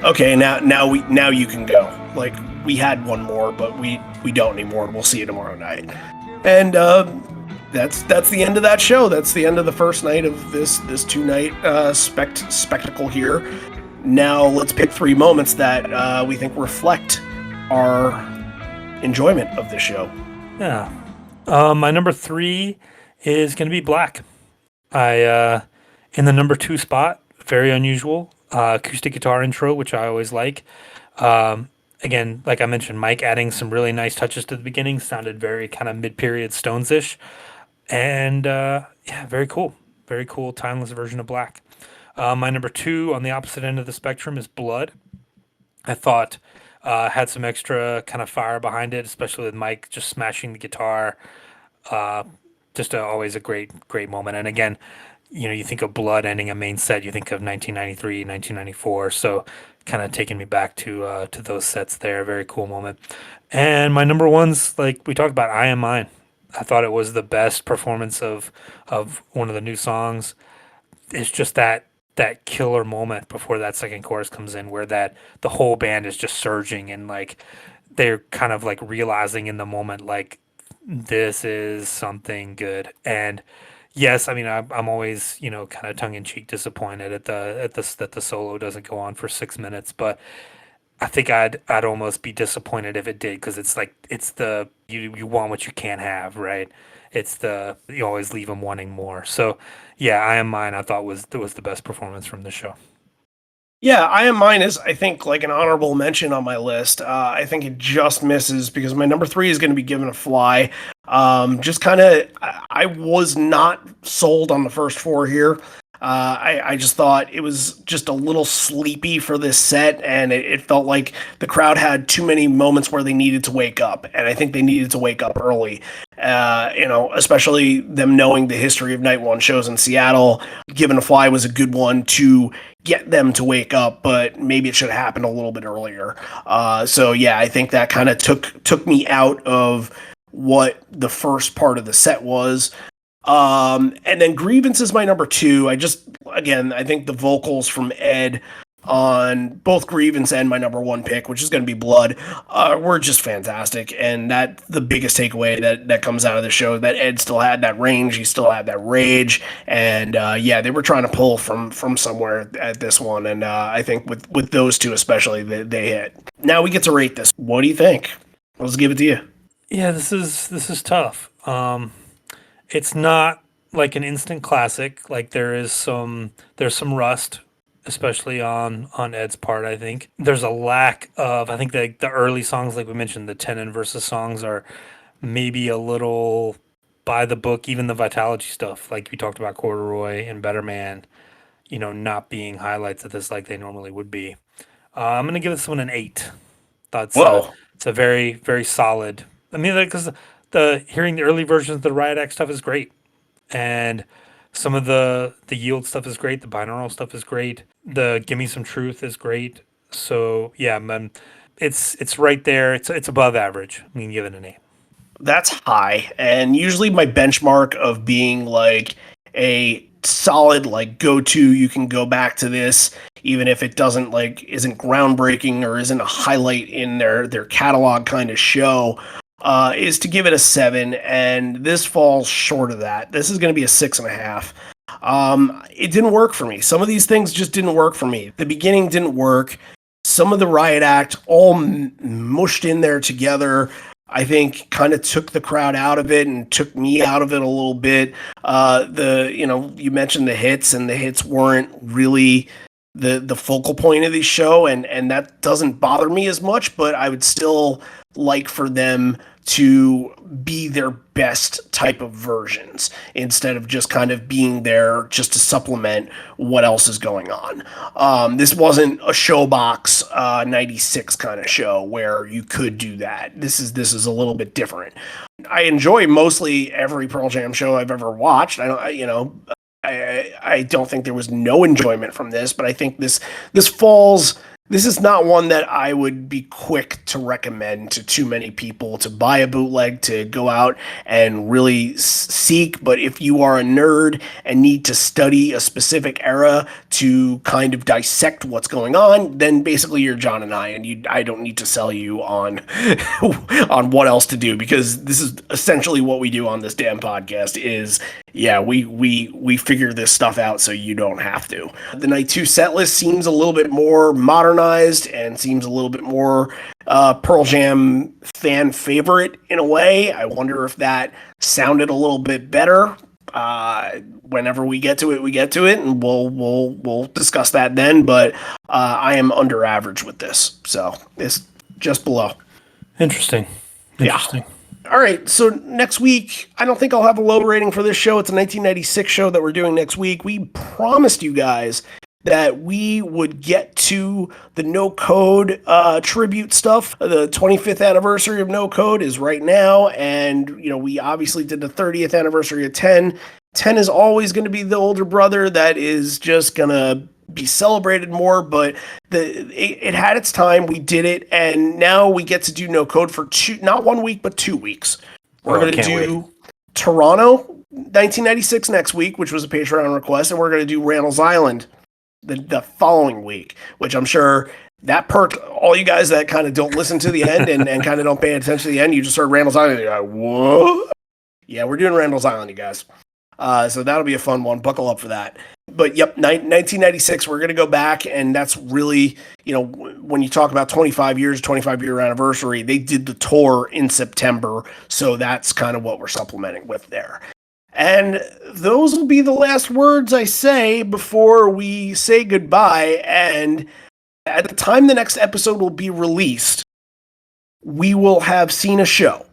okay, now you can go. Like, we had one more, but we don't anymore. We'll see you tomorrow night. And that's the end of that show. That's the end of the first night of this 2-night spectacle here. Now let's pick 3 moments that we think reflect our enjoyment of the show. Yeah. My number 3 is going to be Black. In the number 2 spot, very unusual, acoustic guitar intro, which I always like. Again, like I mentioned, Mike adding some really nice touches to the beginning, sounded very kind of mid-period Stones-ish. And very cool. Very cool, timeless version of Black. My number 2 on the opposite end of the spectrum is Blood. I thought had some extra kind of fire behind it, especially with Mike just smashing the guitar. Always a great moment. And again, you think of Blood ending a main set, you think of 1993, 1994. So kind of taking me back to those sets there. Very cool moment. And my number one's like we talked about, I Am Mine. I thought it was the best performance of one of the new songs. It's just that killer moment before that second chorus comes in where that the whole band is just surging and like they're kind of like realizing in the moment like this is something good. And yes, I mean I'm always kind of tongue in cheek disappointed that the solo doesn't go on for 6 minutes, but I think I'd almost be disappointed if it did because it's like it's the you want what you can't have, right? It's the you always leave them wanting more. So yeah, I Am Mine I thought was the best performance from the show. Yeah, I Am Mine is, I think, like an honorable mention on my list. I think it just misses because my number three is going to be Given a Fly. Just kind of, I was not sold on the first four here. I just thought it was just a little sleepy for this set, and it felt like the crowd had too many moments where they needed to wake up, and I think they needed to wake up early. Especially them knowing the history of Night One shows in Seattle. Given a Fly was a good one to get them to wake up, but maybe it should have happened a little bit earlier. So yeah, I think that kind of took me out of what the first part of the set was. And then Grievance is my number two. I think the vocals from Ed on both Grievance and my number one pick, which is going to be Blood, were just fantastic. And that's the biggest takeaway that comes out of the show, that Ed still had that range. He still had that rage. And yeah, they were trying to pull from somewhere at this one. And I think with those two especially, they hit. Now we get to rate this. What do you think? Let's give it to you. Yeah, this is tough. It's not like an instant classic. Like there's some rust, especially on Ed's part. I think there's a lack of. I think the early songs, like we mentioned, the Tenon versus songs are maybe a little by the book. Even the Vitalogy stuff, like we talked about, Corduroy and Better Man, not being highlights of this like they normally would be. I'm gonna give this one an 8. That's Whoa. it's a very very solid. I mean, because the hearing the early versions of the Riot Act stuff is great, and some of the Yield stuff is great. The binaural stuff is great. The Give Me Some Truth is great. So yeah, man, it's right there. It's above average. I mean, give it an 8. That's high. And usually my benchmark of being like a solid like go-to, you can go back to this even if it isn't groundbreaking or isn't a highlight in their catalog kind of show, is to give it a 7, and this falls short of that. This is going to be a 6.5. It didn't work for me. Some of these things just didn't work for me. The beginning didn't work. Some of the Riot Act all mushed in there together, I think kind of took the crowd out of it and took me out of it a little bit. You mentioned the hits, and the hits weren't really the focal point of the show, and that doesn't bother me as much, but I would still like for them to be their best type of versions instead of just kind of being there just to supplement what else is going on. This wasn't a Showbox 96 kind of show where you could do that. This is a little bit different. I enjoy mostly every Pearl Jam show I've ever watched. I don't think there was no enjoyment from this, but I think this falls. This is not one that I would be quick to recommend to too many people to buy a bootleg, to go out and really seek. But if you are a nerd and need to study a specific era to kind of dissect what's going on, then basically you're John and I don't need to sell you on on what else to do, because this is essentially what we do on this damn podcast is, yeah, we figure this stuff out so you don't have to. The night 2 set list seems a little bit more modernized and seems a little bit more Pearl Jam fan favorite in a way. I wonder if that sounded a little bit better. Whenever we get to it, and we'll discuss that then. But I am under average with this, so it's just below. Interesting. Yeah. All right, so next week, I don't think I'll have a low rating for this show. It's a 1996 show that we're doing next week. We promised you guys that we would get to the No Code tribute stuff. The 25th anniversary of No Code is right now, and we obviously did the 30th anniversary of 10. 10 is always going to be the older brother that is just going to be celebrated more, but it had its time. We did it, and now we get to do No Code for not 1 week, but 2 weeks. We're going to do Toronto 1996 next week, which was a Patreon request, and we're going to do Randall's Island the following week, which I'm sure that perked all you guys that kind of don't listen to the end and kind of don't pay attention to the end. You just heard Randall's Island, you're like, what? Yeah, we're doing Randall's Island, you guys. So that'll be a fun one. Buckle up for that. But yep, 1996, we're going to go back, and that's really, when you talk about 25-year anniversary, they did the tour in September, so that's kind of what we're supplementing with there. And those will be the last words I say before we say goodbye, and at the time the next episode will be released, we will have seen a show.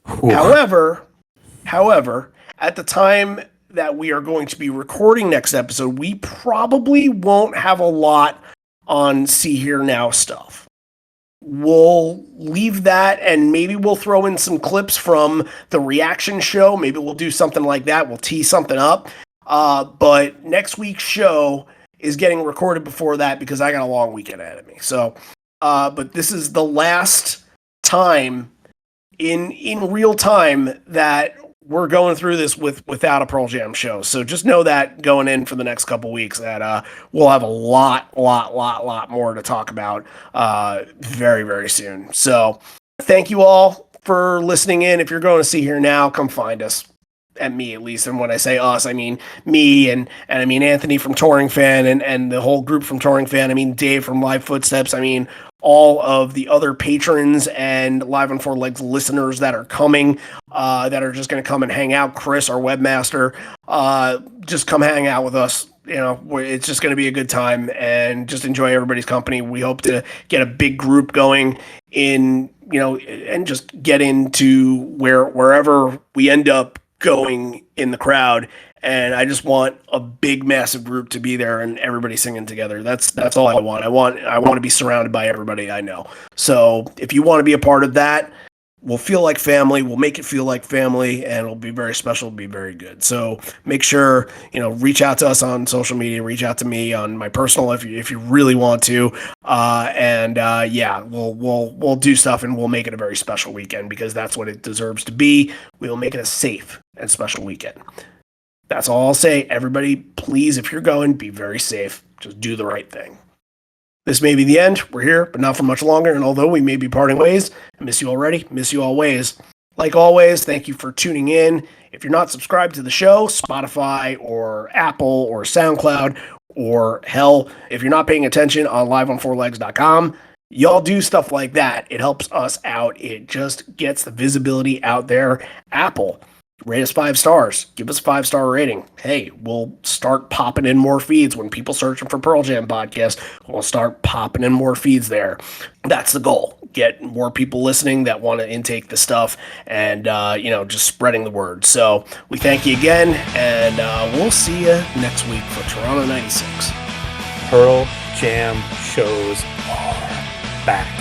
However, at the time that we are going to be recording next episode, we probably won't have a lot on Sea.Hear.Now stuff. We'll leave that, and maybe we'll throw in some clips from the reaction show. Maybe we'll do something like that. We'll tee something up. But next week's show is getting recorded before that because I got a long weekend ahead of me. So, but this is the last time in real time that we're going through this without a Pearl Jam show. So just know that going in for the next couple weeks that we'll have a lot more to talk about very, very soon. So thank you all for listening in. If you're going to Sea.Hear.Now, come find us. At me, at least. And when I say us, I mean me and I mean Anthony from Touring Fan and the whole group from Touring Fan. I mean Dave from Live Footsteps. I mean all of the other patrons and Live on Four Legs listeners that are coming, that are just going to come and hang out. Chris, our webmaster, just come hang out with us. It's just going to be a good time and just enjoy everybody's company. We hope to get a big group going in, and just get into wherever we end up going in the crowd, and I just want a big massive group to be there and everybody singing together. That's all I want. I want to be surrounded by everybody I know. So if you want to be a part of that, we'll feel like family. We'll make it feel like family, and it'll be very special. It'll be very good. So make sure, reach out to us on social media, reach out to me on my personal if you really want to. We'll do stuff, and we'll make it a very special weekend because that's what it deserves to be. We'll make it a safe and special weekend. That's all I'll say. Everybody, please, if you're going, be very safe. Just do the right thing. This may be the end. We're here, but not for much longer. And although we may be parting ways, I miss you already. Miss you always. Like always, thank you for tuning in. If you're not subscribed to the show, Spotify or Apple or SoundCloud, or hell, if you're not paying attention on liveonfourlegs.com, y'all do stuff like that. It helps us out. It just gets the visibility out there. Apple, rate us 5 stars. Give us a 5-star rating. Hey, we'll start popping in more feeds when people searching for Pearl Jam podcast. We'll start popping in more feeds there. That's the goal. Get more people listening that want to intake the stuff and, just spreading the word. So we thank you again, and we'll see you next week for Toronto 96. Pearl Jam shows are back.